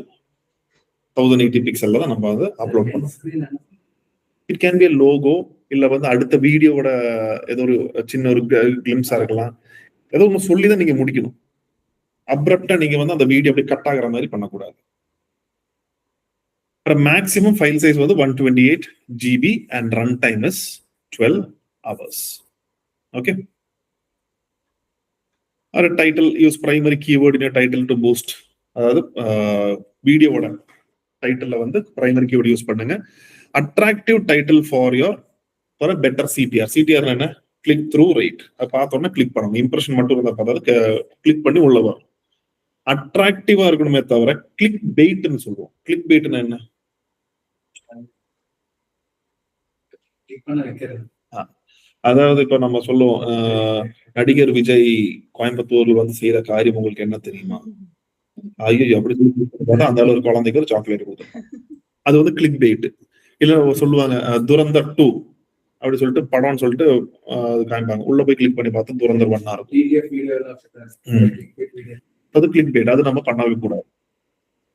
S1: 1080 பிக்சல்ல தான் நம்ம வந்து அப்லோட் பண்ணுவோம். இட் கேன் பி லோகோ, இல்ல வந்து அடுத்த வீடியோவோட ஏதோ ஒரு சின்ன ஒரு கிளிம்ஸா இருக்கலாம். ஏதோ ஒன்று சொல்லி தான் நீங்க முடிக்கணும். அப்ரப்டா நீங்க வந்து அந்த வீடியோ அப்படியே கட் ஆகிற மாதிரி பண்ணக்கூடாது. மேக்ஸிமம் ஃபைல் சைஸ் வந்து 128 GB and run time is 12 hours. Okay. Or a title, use primary keyword in your title to boost. அதாவது வீடியோவோட டைட்டில் வந்து பிரைமரி கீவேர்ட் யூஸ் பண்ணுங்க. Attractive title for a better CTR. CTR என்ன? Click through rate. அதை பார்த்தோன்னா click பண்ணணும். Impression மட்டும் இருந்தால் அதாவது கிளிக் பண்ணி உள்ள வரும். அட்ராக்டிவா இருக்கணுமே தவிர கிளிக் பெய்ட்னு சொல்லுவோம். கிளிக் பெய்ட்னா என்ன? அதாவது இப்ப நம்ம சொல்லுவோம், நடிகர் விஜய் கோயம்புத்தூர்ல வந்து செய்யற காரியம் உங்களுக்கு என்ன தெரியுமா? ஐயோ அப்படி சொல்லி அந்த அளவு குழந்தைக்கு ஒரு சாக்லேட் கொடுத்துருப்பாங்க. அது வந்து கிளிக் பெய்ட். இல்ல சொல்லுவாங்க துரந்தர் 2 அப்படி சொல்லிட்டு படம்னு சொல்லிட்டு காமிப்பாங்க. உள்ள போய் கிளிக் பண்ணி பார்த்து துரந்தர் 1 இருக்கும். அது கிளிக் பெய்ட். அது நம்ம பண்ணவே கூடாது.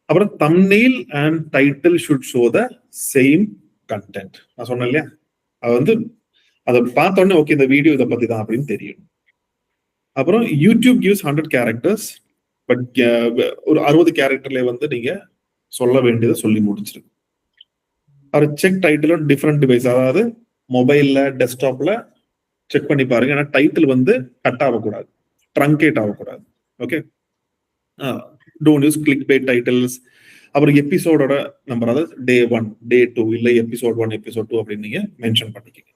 S1: அப்புறம் thumbnail and title should show the same content. நான் சொன்னேன் இல்லையா, அது வந்து அதை பார்த்த உடனே ஓகே இந்த வீடியோ இதை பத்தி தான் அப்படின்னு தெரியும். அப்புறம் யூடியூப் gives 100 characters, பட் ஒரு 60 கேரக்டர்ல வந்து நீங்க சொல்ல வேண்டியதை சொல்லி முடிச்சிருக்கு. அப்புறம் check title on different device, அதாவது மொபைல்ல டெஸ்க்டாப்ல செக் பண்ணி பாருங்க. ஏன்னா டைட்டில் வந்து கட் ஆகக்கூடாது, ட்ரங்கேட் ஆகக்கூடாது. Okay. Don't use clickbait titles. அப்புறம் எபிசோடோட நம்பர், அதாவது டே 1 டே 2 இல்லை எபிசோட் 1 எபிசோட் 2 அப்படின்னு நீங்க மென்ஷன் பண்ணிக்கங்க.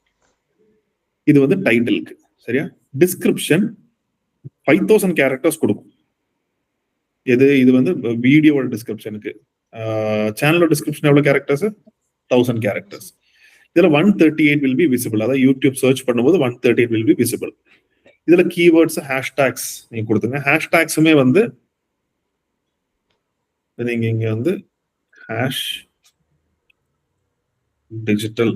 S1: இது வந்து டைட்டிலுக்கு. சரியா? டிஸ்கிரிப்ஷன் 5000 கேரக்டர்ஸ் கொடுக்கும். இது வந்து வீடியோட டிஸ்கிரிப்ஷனுக்கு. சேனலோட டிஸ்கிரிப்ஷன் எவ்வளவு கேரக்டர்ஸ்? 1000 கேரக்டர்ஸ். இதுல 138 will be visible. அதாவது யூடியூப் சர்ச் பண்ணும்போது 138 will be visible. இதுல கீவேர்ட்ஸ் ஹேஷ்டாக்ஸ் நீங்க கொடுத்துங்க. ஹேஷ்டாக்ஸுமே வந்து நீங்க இங்க வந்து ஹேஷ் டிஜிட்டல்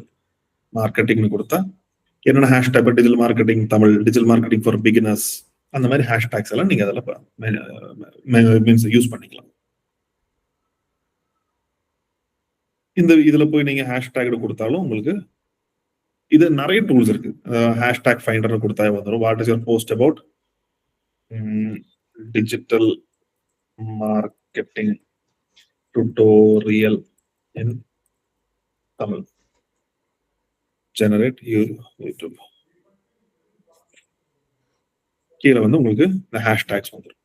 S1: மார்க்கெட்டிங்னு கொடுத்தா என்னென்ன hashtag, digital marketing Tamil, digital marketing for beginners, அந்த மாதிரி ஹேஷ்டாக்ஸ் எல்லாம் நீங்க அதில் யூஸ் பண்ணிக்கலாம். இதுல போய் நீங்க ஹேஷ்டாக் கொடுத்தாலும் உங்களுக்கு இது நிறைய டூல்ஸ் இருக்கு. ஹேஷ்டாக் ஃபைண்டர் கொடுத்தா வந்துடும். What is your post about digital marketing tutorial in Tamil, generate YouTube. கீழே வந்து உங்களுக்கு இந்த ஹேஷ்டாக்ஸ் வந்துடும்.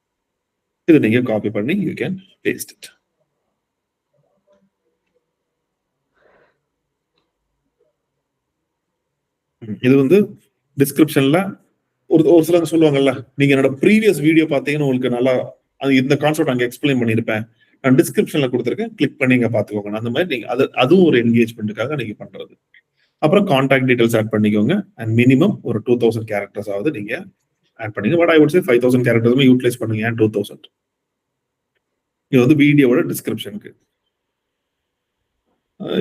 S1: இது நீங்க காப்பி பண்ணி யூ கேன் பேஸ்ட் இட். இது வந்து டிஸ்கிரிப்ஷன்ல ஒரு சிலர் சொல்லுவாங்கல்ல, நீங்க என்னோட ப்ரீவியஸ் வீடியோ பார்த்தீங்கன்னு உங்களுக்கு நல்லா இந்த கான்செப்ட் அங்கே எக்ஸ்பிளைன் பண்ணியிருப்பேன், நான் டிஸ்கிரிப்ஷன்ல கொடுத்துருக்கேன், கிளிக் பண்ணி இங்க பாத்துக்கோங்க. அந்த மாதிரி நீங்க அதுவும் ஒரு என்கேஜ்மெண்ட்டுக்காக நீங்க பண்றது. அப்புறம் கான்டாக்ட் டீடைல்ஸ் ஆட் பண்ணிக்கோங்க. அண்ட் மினிமம் ஒரு 2000 கேரக்டர்ஸ் ஆகுது நீங்க ஆட் பண்ணிங்க. பட் ஐ வுட் சே 5000 கேரக்டர்ஸுமே யூட்டிலைஸ் பண்ணுங்க. ஏன் 2000? இது வந்து வீடியோவோட டிஸ்கிரிப்ஷனுக்கு.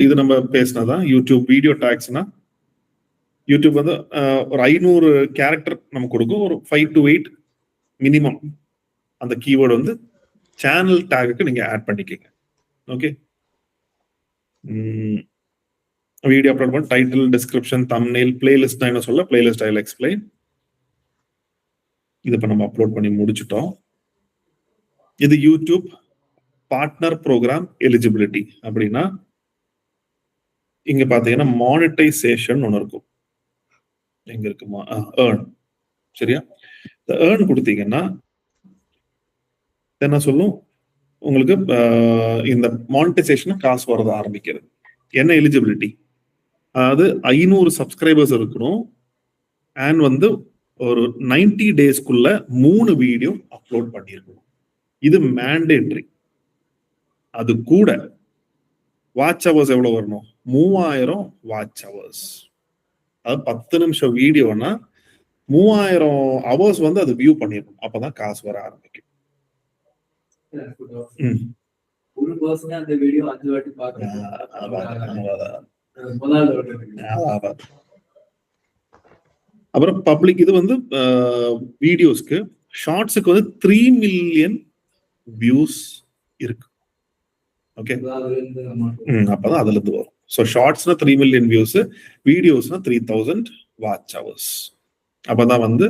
S1: இது நம்ம பேசினதான் யூடியூப் வீடியோ டாக்ஸ்னா, யூடியூப் வந்து ஒரு 500 கேரக்டர் நம்ம கொடுக்கும். ஒரு 5 to 8 மினிமம் அந்த கீவேர்டு வந்து சேனல் டேகுக்கு நீங்க ஆட் பண்ணிக்கங்க. ஓகே. வீடியோ அப்லோட் பண்ண டைட்டில், டிஸ்கிரிப்ஷன், தம்ப்நெயில், பிளேலிஸ்ட் என்ன சொல்ல, பிளேலிஸ்ட் ஐ வில் எக்ஸ்பிளைன். இது இப்ப நம்ம அப்லோட் பண்ணி முடிச்சிட்டோம். இது யூடியூப் பார்ட்னர் ப்ரோக்ராம் எலிஜிபிலிட்டி. அப்படின்னா இங்க பாத்தீங்கன்னா மானிட்டைசேஷன் ஒன்று இருக்கும். எங்க இருக்குமா? ஏர்ன். சரியா? ஏர்ன் கொடுத்தீங்கன்னா என்ன சொல்லும், உங்களுக்கு இந்த மானிட்டைசேஷன் காசு வரத ஆரம்பிக்கிறது. என்ன எலிஜிபிலிட்டி? அதாவது 500 சப்ஸ்கிரைபர்ஸ் இருக்கணும். அண்ட் வந்து ஒரு 90 டேஸ்க்குள்ள 3 வீடியோ அப்லோட் பண்ணிருக்கணும். இது மேண்டேட்டரி. அது கூட வாட்ச் ஹவர்ஸ் எவ்வளவு வரணும்? 3000 வாட்ச் ஹவர்ஸ். அதாவது 10 நிமிஷம் வீடியோனா 3000 ஹவர்ஸ் வந்து அது வியூ பண்ணிருக்கணும். அப்பதான் காசு வர ஆரம்பிக்கும்.
S2: ஒரு பர்சனே அந்த வீடியோ 5 வாட்டி பார்க்கணும். முதலாவது வாட்டி.
S1: அப்புறம் பப்ளிக் இது வந்து வீடியோஸ்க்கு, ஷார்ட்ஸுக்கு வந்து 3 மில்லியன் வியூஸ் இருக்கு. ஓகே, அப்பதான் அதுல இருந்து வரும். ஸோ ஷார்ட்ஸ்னா 3 மில்லியன் வியூஸ், வீடியோஸ்னா 3000 வாட்ச் ஹவர்ஸ். அப்பதான் வந்து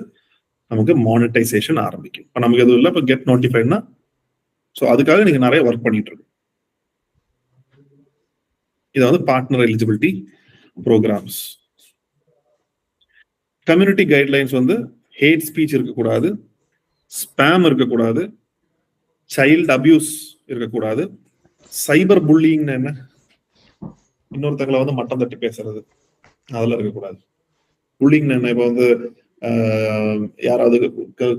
S1: நமக்கு மானிட்டைசேஷன் ஆரம்பிக்கும். இப்போ நமக்கு எதுவும் இல்லை, இப்போ கெட் நோட்டிஃபைட்னா ஸோ அதுக்காக நீங்க நிறைய ஒர்க் பண்ணிட்டு இருக்கு. இதை வந்து partner eligibility programs. Community guidelines வந்து ஹேட் ஸ்பீச் இருக்கக்கூடாது, ஸ்பேம் இருக்கக்கூடாது, சைல்டு அபியூஸ் இருக்கக்கூடாது, சைபர் புல்லிங்னு என்ன, இன்னொருத்தங்களை வந்து மட்டம் தட்டி பேசுறது, அதெல்லாம் இருக்கக்கூடாது. புல்லிங்னு என்ன, இப்போ வந்து யாராவது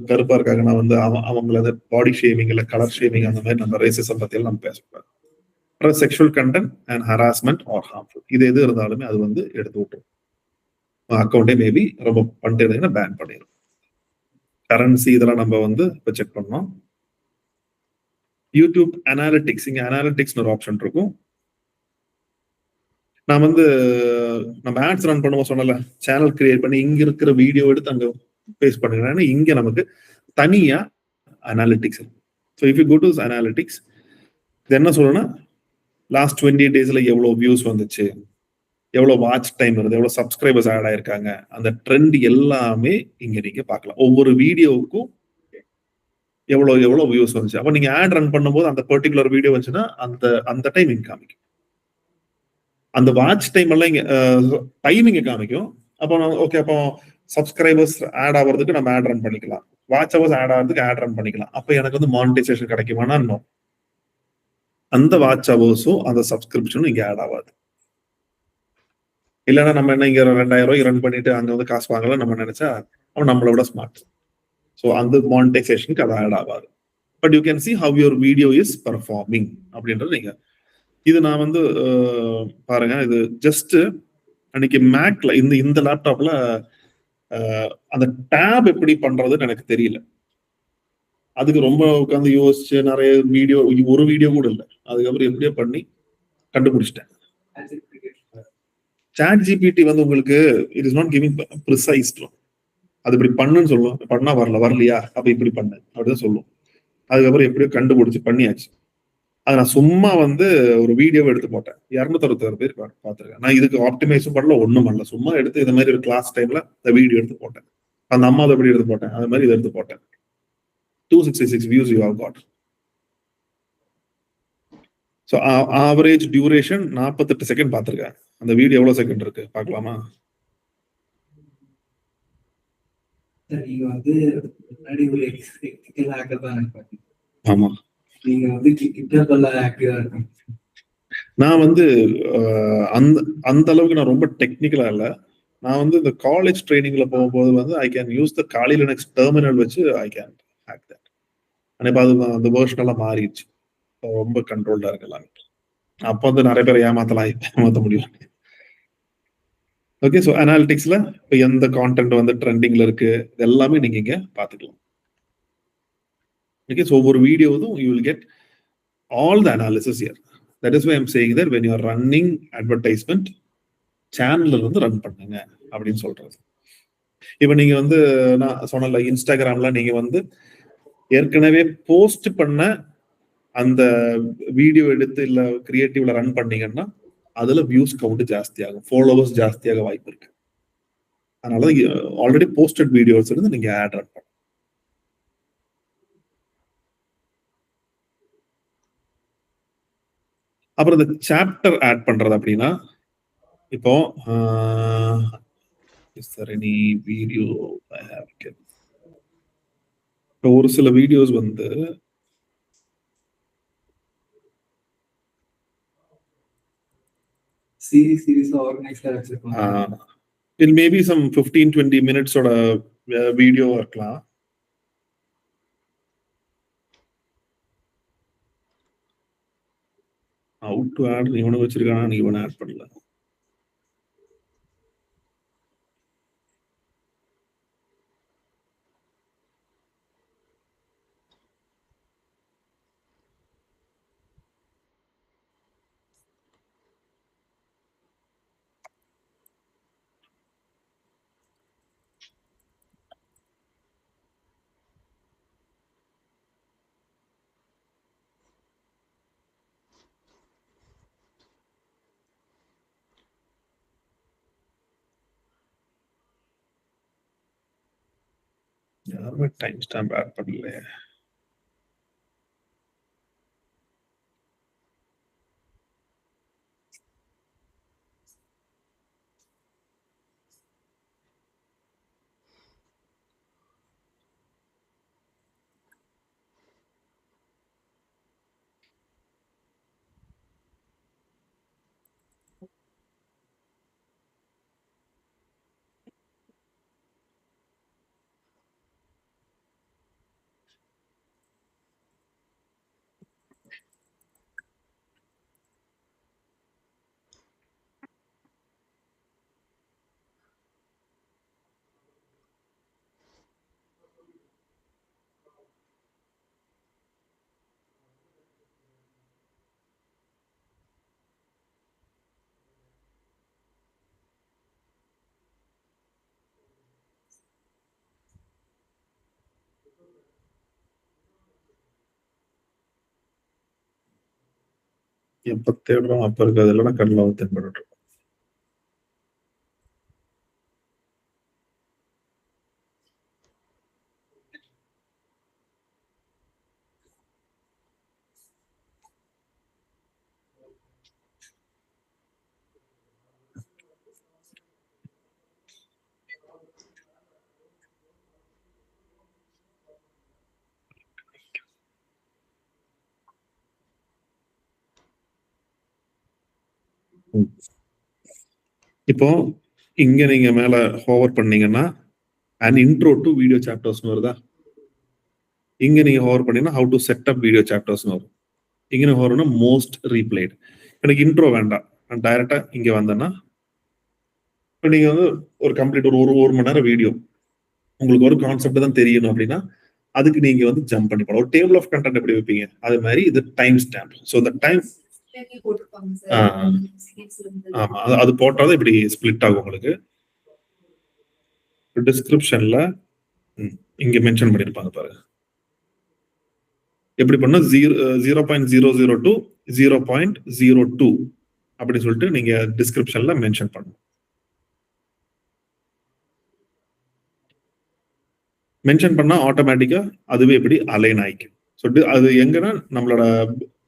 S1: கருப்பா இருக்காங்கன்னா வந்து அவங்கள பாடி ஷேமிங் இல்லை கலர் ஷேமிங் அந்த மாதிரி நம்ம ரேசிசம் பத்தியெல்லாம் நம்ம பேசக்கூடாது. அப்புறம் sexual content and harassment R harmful, இது எது இருந்தாலுமே அது வந்து எடுத்து விட்டுரும். அக்கௌண்டே மேபி ரொம்ப பண்ணிட்டு இருந்தீங்கன்னா பேன் பண்ணிடும். கரன்சி இதெல்லாம் நம்ம வந்து இப்போ செக் பண்ணோம். யூடியூப் அனாலிட்டிக்ஸ், இங்க அனாலிட்டிக்ஸ் ஒரு ஆப்ஷன் இருக்கும். நான் வந்து நம்ம ஆட்ஸ் ரன் பண்ணுவோம் சொன்னல, சேனல் கிரியேட் பண்ணி இங்க இருக்கிற வீடியோ எடுத்து அங்க பேஸ்ட் பண்ணுங்க. இங்க நமக்கு தனியா அனாலிட்டிக்ஸ் இருக்கு. So if you go to analytics, இது என்ன சொல்லணும்னா லாஸ்ட் 20 டேஸ்ல எவ்வளவு வியூஸ் வந்துச்சு, எவ்வளவு வாட்ச் டைம் வருது, எவ்வளவு சப்ஸ்கிரைபர்ஸ் ஆட் ஆயிருக்காங்க, அந்த ட்ரெண்ட் எல்லாமே இங்க நீங்க பார்க்கலாம். ஒவ்வொரு வீடியோவுக்கும் எவ்வளவு வியூஸ் வந்துச்சு. அப்ப நீங்க ஆட் ரன் பண்ணும்போது அந்த பர்டிகுலர் வீடியோ வந்துச்சுன்னா அந்த டைம் இங்க காமிக்கும். அந்த வாட்ச் டைம் எல்லாம் இங்க டைமிங் காமிக்கும். அப்போ ஓகே, அப்போ சப்ஸ்கிரைபர்ஸ் ஆட் ஆகிறதுக்கு நம்ம ஆட் ரன் பண்ணிக்கலாம், வாட்ச் ஹவர்ஸ் ஆட் ஆகிறதுக்கு ஆட் ரன் பண்ணிக்கலாம். அப்ப எனக்கு வந்து மானிட்டைசேஷன் கிடைக்குமானா இன்னும் அந்த வாட்ச் ஹவர்ஸும் அந்த சப்ஸ்கிரிப்ஷனும் இங்க ஆட் ஆகாது. இல்லைன்னா நம்ம என்ன இங்க 2000 ரூபாய் ரன் பண்ணிட்டு அங்க வந்து காசு வாங்கலாம் நம்ம நினைச்சா அவன் நம்மளை விட ஸ்மார்ட். ஸோ அந்த மானிட்டைசேஷனுக்கு அது ஆட் ஆகாது. But you can see have your video is performing அப்படின்றது நீங்க இது நான் வந்து பாருங்க, இது ஜஸ்ட் அன்னைக்கு மேக்ல இந்த லேப்டாப்ல அந்த டேப் எப்படி பண்றதுன்னு எனக்கு தெரியல. அதுக்கு ரொம்ப உட்காந்து யோசிச்சு நிறைய வீடியோ, ஒரு வீடியோ கூட இல்லை, அதுக்கப்புறம் எப்படியோ பண்ணி கண்டுபிடிச்சிட்டேன். சாட் ஜிபிடி வந்து உங்களுக்கு it is not giving precise. அது இப்படி பண்ணுன்னு சொல்லும், பண்ணா வரலையா அப்ப இப்படி பண்ணு அப்படின்னு சொல்லும். அதுக்கப்புறம் எப்படியோ கண்டுபிடிச்சு பண்ணியாச்சு. அது நான் சும்மா வந்து ஒரு வீடியோவை எடுத்து போட்டேன், 266 பேர் பார்த்துருக்கேன். நான் இதுக்கு ஆப்டிமைஸும் பண்ணல, ஒண்ணும் பண்ணல, சும்மா எடுத்து இந்த மாதிரி ஒரு கிளாஸ் டைம்ல இந்த வீடியோ எடுத்து போட்டேன். அந்த அம்மா அதை எப்படி எடுத்து போட்டேன், அது மாதிரி இதை எடுத்து போட்டேன். 266 views you have got. So average duration 48 second பார்த்திருக்கேன். அந்த வீடியோ எவ்வளவு செகண்ட் இருக்கு பார்க்கலாமா?
S2: நீங்க வந்து முன்னாடி ஒரு எக்ஸ்பெக்டிவ் ஹேக்கர் தான் இருப்பாங்க.
S1: ஆமா,
S2: நீங்க வந்து கிட்டத்தட்ட ஆக்டிவா இருக்கீங்க.
S1: நான் வந்து அந்த அளவுக்கு நான் ரொம்ப டெக்னிக்கலா இல்ல. நான் வந்து இந்த காலேஜ் ட்ரைனிங்ல போகும்போது வந்து ஐ கேன் யூஸ் த காலி லினக்ஸ் டெர்மினல் வச்சு ஐ கேன் ஹேக் தட். ஆனால் அது அந்த வெர்ஷன் எல்லாம் மாறிடுச்சு, ரொம்ப கண்ட்ரோல்டா இருக்கலாம். அப்போ வந்து நிறைய பேர் ஏமாத்த முடியும். ஓகே, ஸோ அனாலிட்டிக்ஸ்ல இப்போ எந்த கான்டென்ட் வந்து ட்ரெண்டிங்ல இருக்கு இது எல்லாமே நீங்க இங்க பாத்துக்கலாம். ஓகே, ஸோ ஒவ்வொரு வீடியோவும் you will get all the analysis here. That is why I'm saying that when you are running advertisement, சேனல்ல இருந்து ரன் பண்ணுங்க அப்படின்னு சொல்றது. இப்போ நீங்க வந்து நான் சொன்னல இன்ஸ்டாகிராம்ல நீங்க வந்து ஏற்கனவே போஸ்ட் பண்ண அந்த வீடியோ எடுத்து இல்ல கிரியேட்டிவ்ல ரன் பண்ணீங்கன்னா அதுல வியூஸ் கவுண்ட் ஜாஸ்தி ஆகும், ஃபாலோவர்ஸ் ஜாஸ்தியாக வாய்ப்பு இருக்கு. அதனால ஆல்ரெடி போஸ்டட் வீடியோஸ் இருந்து நீங்க ஆட் ரன் பண்ணலாம். அப்புறம் இந்த சாப்டர் ஆட் பண்றது அப்படின்னா, இப்போ வீடியோ இப்போ ஒரு சில வீடியோஸ் வந்து
S2: சீரிஸ் ஆர்கனைஸ்டா வச்சிருப்பாங்க.
S1: இட் மேபி சம் 15-20 மினிட்ஸோட வீடியோ இருக்கலாம். அவுட் டு ஆட் இவனை வச்சிருக்கானா, நீ இவனை ஆட் பண்ணல. யாருமே டைம் ஸ்டாம்ப் ஆட் பண்ணல. எப்ப தேடுறோம் அப்ப இருக்காது, இல்லைன்னா கடல தென்பட்டு. இப்போ இங்க நீங்க மேல ஹோவர் பண்ணீங்கன்னா an intro to video chapters வருதா? இங்க நீங்க ஹோவர் பண்ணீங்கன்னா how to set up video chapters வரும். இங்க நீங்க ஹோவர்னா most replayed. எனக்கு இன்ட்ரோ வேண்டாம், நான் டைரக்டா இங்க வந்தேன்னா இப்போ நீங்க வந்து ஒரு கம்ப்ளீட் ஒரு மணி நேரம் வீடியோ உங்களுக்கு ஒரு கான்செப்ட் தான் தெரியணும் அப்படின்னா அதுக்கு நீங்க வந்து ஜம்ப் பண்ணி போகலாம். ஒரு டேபிள் ஆஃப் கண்டென்ட் எப்படி வைப்பீங்க அது மாதிரி இது டைம் ஸ்டாம்ப். ஸோ இந்த டைம் ஆமா அது போட்டாதான் இப்படி ஸ்பிளிட் ஆகும் உங்களுக்கு. டிஸ்கிரிப்ஷன்ல இங்க மென்ஷன் பண்ணிருப்பாங்க பாருங்க. எப்படி பண்ணா 0.002 to 0.02 அப்படி சொல்லிட்டு நீங்க டிஸ்கிரிப்ஷன்ல மென்ஷன் பண்ணணும். மென்ஷன் பண்ணா ஆட்டோமேட்டிக்கா அதுவே எப்படி அலைன் ஆயிக்கும். ஸோ அது எங்கன்னா நம்மளோட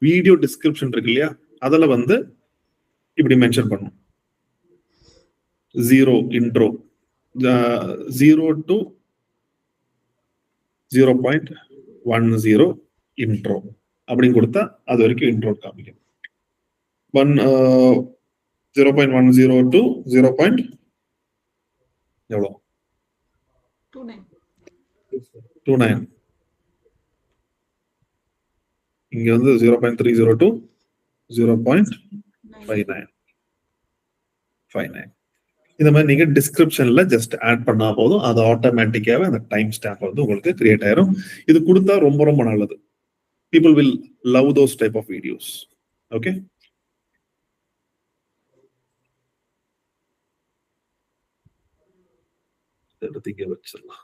S1: வீடியோ டிஸ்கிரிப்ஷன் இருக்கு இல்லையா, அதில் வந்து இப்படி மென்ஷன் பண்ணணும். 0 இன்ட்ரோ 0 to 0.10 இன்ட்ரோ அப்படின்னு கொடுத்தா அது வரைக்கும் இன்ட்ரோ காமிக்கும். 0.10 to 0. எவ்வளோ 29. இங்க வந்து 0.30 to 0.59. இந்த மாதிரி நீங்க டிஸ்கிரிப்ஷன்ல ஜஸ்ட் ஆட் பண்ணா போதும், அது ஆட்டோமேட்டிக்காவே அந்த டைம் ஸ்டாம்ப் வந்து உங்களுக்கு கிரியேட் ஆயிரும். இது கொடுத்தா ரொம்ப ரொம்ப நல்லது. People will love those type of videos. Okay. எடுத்தீங்க வச்சிடலாம்.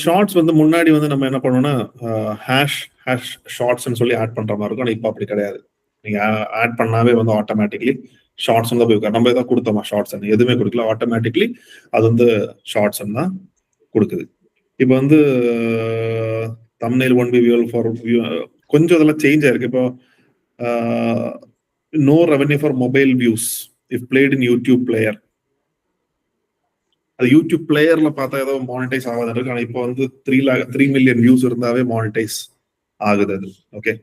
S1: ஷார்ட்ஸ் வந்து முன்னாடி வந்து நம்ம என்ன பண்ணோம்னா ஹேஷ் ஷார்ட்ஸ்னு சொல்லி ஆட் பண்ற மாதிரி இருக்கும். ஆனால் இப்போ அப்படி கிடையாது. நீங்க ஆட் பண்ணாவே வந்து ஆட்டோமேட்டிக்லி ஷார்ட்ஸ் வந்து போய் நம்ம ஏதாவது கொடுத்தோமா ஷார்ட்ஸ் எதுவுமே கொடுக்கல, ஆட்டோமேட்டிக்லி அது வந்து ஷார்ட்ஸ் தான் கொடுக்குது. இப்போ வந்து thumbnail won't be viewable for கொஞ்சம் இதெல்லாம் சேஞ்ச் ஆயிருக்கு. இப்போ no revenue for mobile views if played in YouTube player. அது யூடியூப் பிளேயர்ல பார்த்தா ஏதோ மானிட்டைஸ் ஆகாது இருக்கு. ஆனா இப்போ வந்து 3 மில்லியன் வியூஸ் இருந்தாவே மானிட்டைஸ் ஆகுது அது. ஓகே,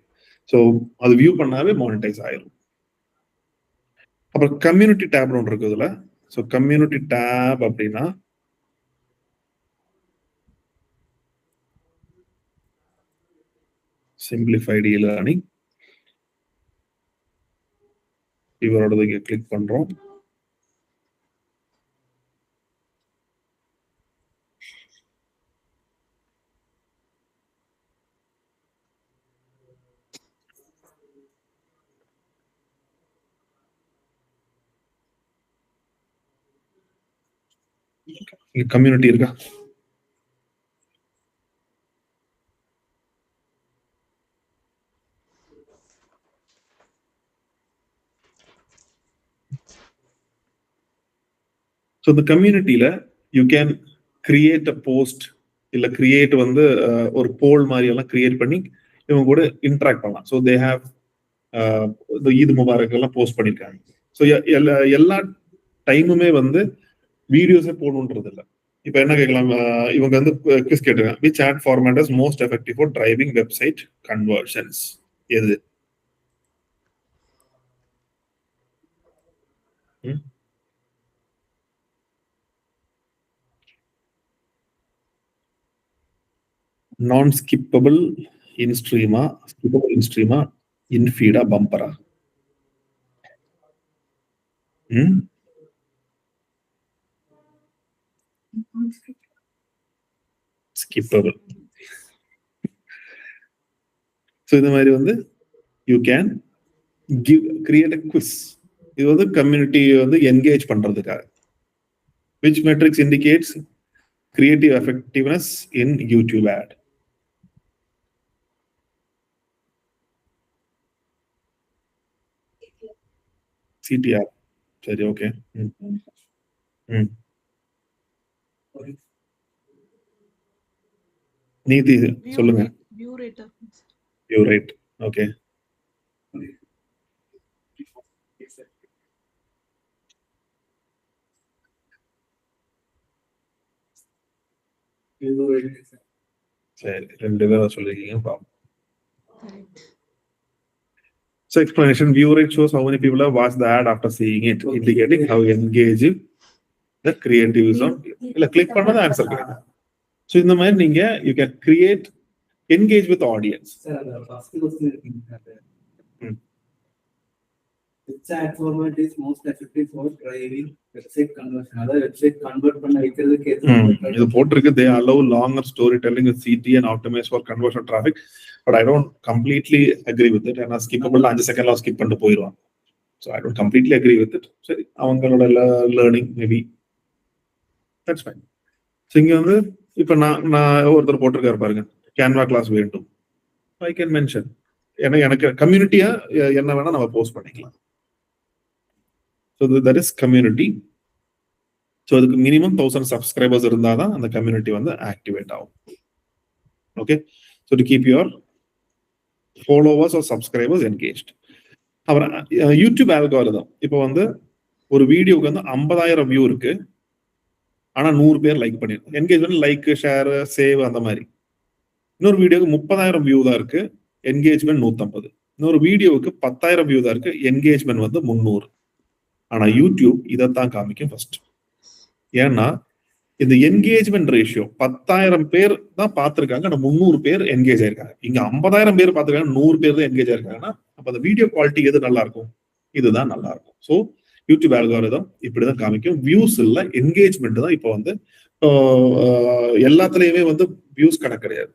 S1: ஸோ அது வியூ பண்ணாவே மானிட்டைஸ் ஆயிரும். அப்புறம் கம்யூனிட்டி டேப் ஒன்று இருக்கு இதுல. ஸோ கம்யூனிட்டி டேப் அப்படின்னா சிம்பிளிஃபைடு இ-லேர்னிங் இவரோட இங்க கிளிக் பண்றோம். கம்யூனிட்டி இருக்கா? ஸோ இந்த கம்யூனிட்டியில you can create a post இல்ல கிரியேட் வந்து ஒரு போல் மாதிரி எல்லாம் கிரியேட் பண்ணி இவங்க கூட இன்டராக்ட் பண்ணலாம். ஸோ தே ஹேவ் இந்த ஈத் முபாரக் எல்லாம் போஸ்ட் பண்ணிருக்காங்க. ஸோ எல்லா டைமுமே வந்து வீடியோஸே போடணுன்றது இல்லை. இப்ப என்ன கேட்கலாம், இவங்க வந்து குவிஸ் கேட்டிருக்காங்க, which ad format is most effective for driving website conversions? எது? நான் ஸ்கிப்பபிள் இன் ஸ்ட்ரீமா, ஸ்கிப்பபிள் இன் ஸ்ட்ரீமா, இன் ஃபீடா, பம்பரா? ஸ்கிப்பபிள். ஸோ இந்த மாதிரி வந்து you can create a quiz. இது வந்து கம்யூனிட்டி வந்து என்கேஜ் பண்றதுக்காக. which metrics indicates creative effectiveness in YouTube ad? CTR. சரி, ஓகே. நீதி சொல்லுங்க. View rate. ஓகே. சரி, 2 பேரும் சொல்லிருக்கீங்க. பாப்போம். So explanation, view rate shows how many people have watched the ad after seeing it, indicating how engaging the creative is on. இல்ல click பண்ணாத answer கிடைக்கும். So இந்த மாதிரி நீங்க you can create engage with audience.
S2: Which ad format is most effective for driving website conversion? அதாவது website convert பண்ண வைக்கிறதுக்கு
S1: இது போட்டிருக்கு, they allow longer storytelling with CT and optimize for conversion traffic, but I don't completely agree with it. ஏன்னா skippable 5 செகண்ட்ல skip பண்ணிட்டு போயிடுவாங்க. So I don't completely agree with it. சரி, அவங்களோட learning maybe, that's fine. So இங்க வந்து இப்போ நான் ஒருத்தர் போட்டிருக்காரு பாருங்க, கேன்வா கிளாஸ் வேண்டும், ஐ கேன் மென்ஷன். ஏன்னா எனக்கு கம்யூனிட்டியா என்ன வேணா நம்ம போஸ்ட் பண்ணிக்கலாம். So that is community. So அதுக்கு மினிமம் 1000 சப்ஸ்கிரைபர்ஸ் இருந்தாதான் அந்த கம்யூனிட்டி வந்து ஆக்டிவேட் ஆகும். Okay, so to keep your followers or subscribers engaged. அப்புறம் யூடியூப் ஆல்காரிதம், இப்போ வந்து ஒரு வீடியோக்கு வந்து 50,000 வியூ இருக்கு, ஆனா 100 பேர் லைக் பண்ணிருக்கோம். என்கேஜ்மெண்ட் லைக், ஷேர், சேவ் அந்த மாதிரி. இன்னொரு வீடியோக்கு 30,000 வியூ தான் இருக்கு, என்கேஜ்மெண்ட் 150. இன்னொரு வீடியோவுக்கு 10,000 வியூ தான் இருக்கு, என்கேஜ்மெண்ட் வந்து 300. ஆனா யூடியூப் இதைத்தான் காமிக்கும் ஃபர்ஸ்ட். ஏன்னா இந்த என்கேஜ்மெண்ட் ரேஷியோ 10,000 பேர் தான் பார்த்திருக்காங்க, ஆனா 300 பேர் என்கேஜ் ஆயிருக்காங்க. இங்க 50,000 பேர் பார்த்திருக்காங்க, 100 பேர் தான் என்கேஜ் ஆயிருக்காங்கன்னா அப்ப அந்த வீடியோ குவாலிட்டி எது நல்லா இருக்கும்? இதுதான் நல்லா இருக்கும். ஸோ யூடியூப் அல்காரிதம் இப்படிதான் காமிக்கும். வியூஸ் இல்ல, என்கேஜ்மெண்ட் தான். இப்போ வந்து எல்லாத்துலயுமே வந்து வியூஸ் கணக்கு கிடையாது,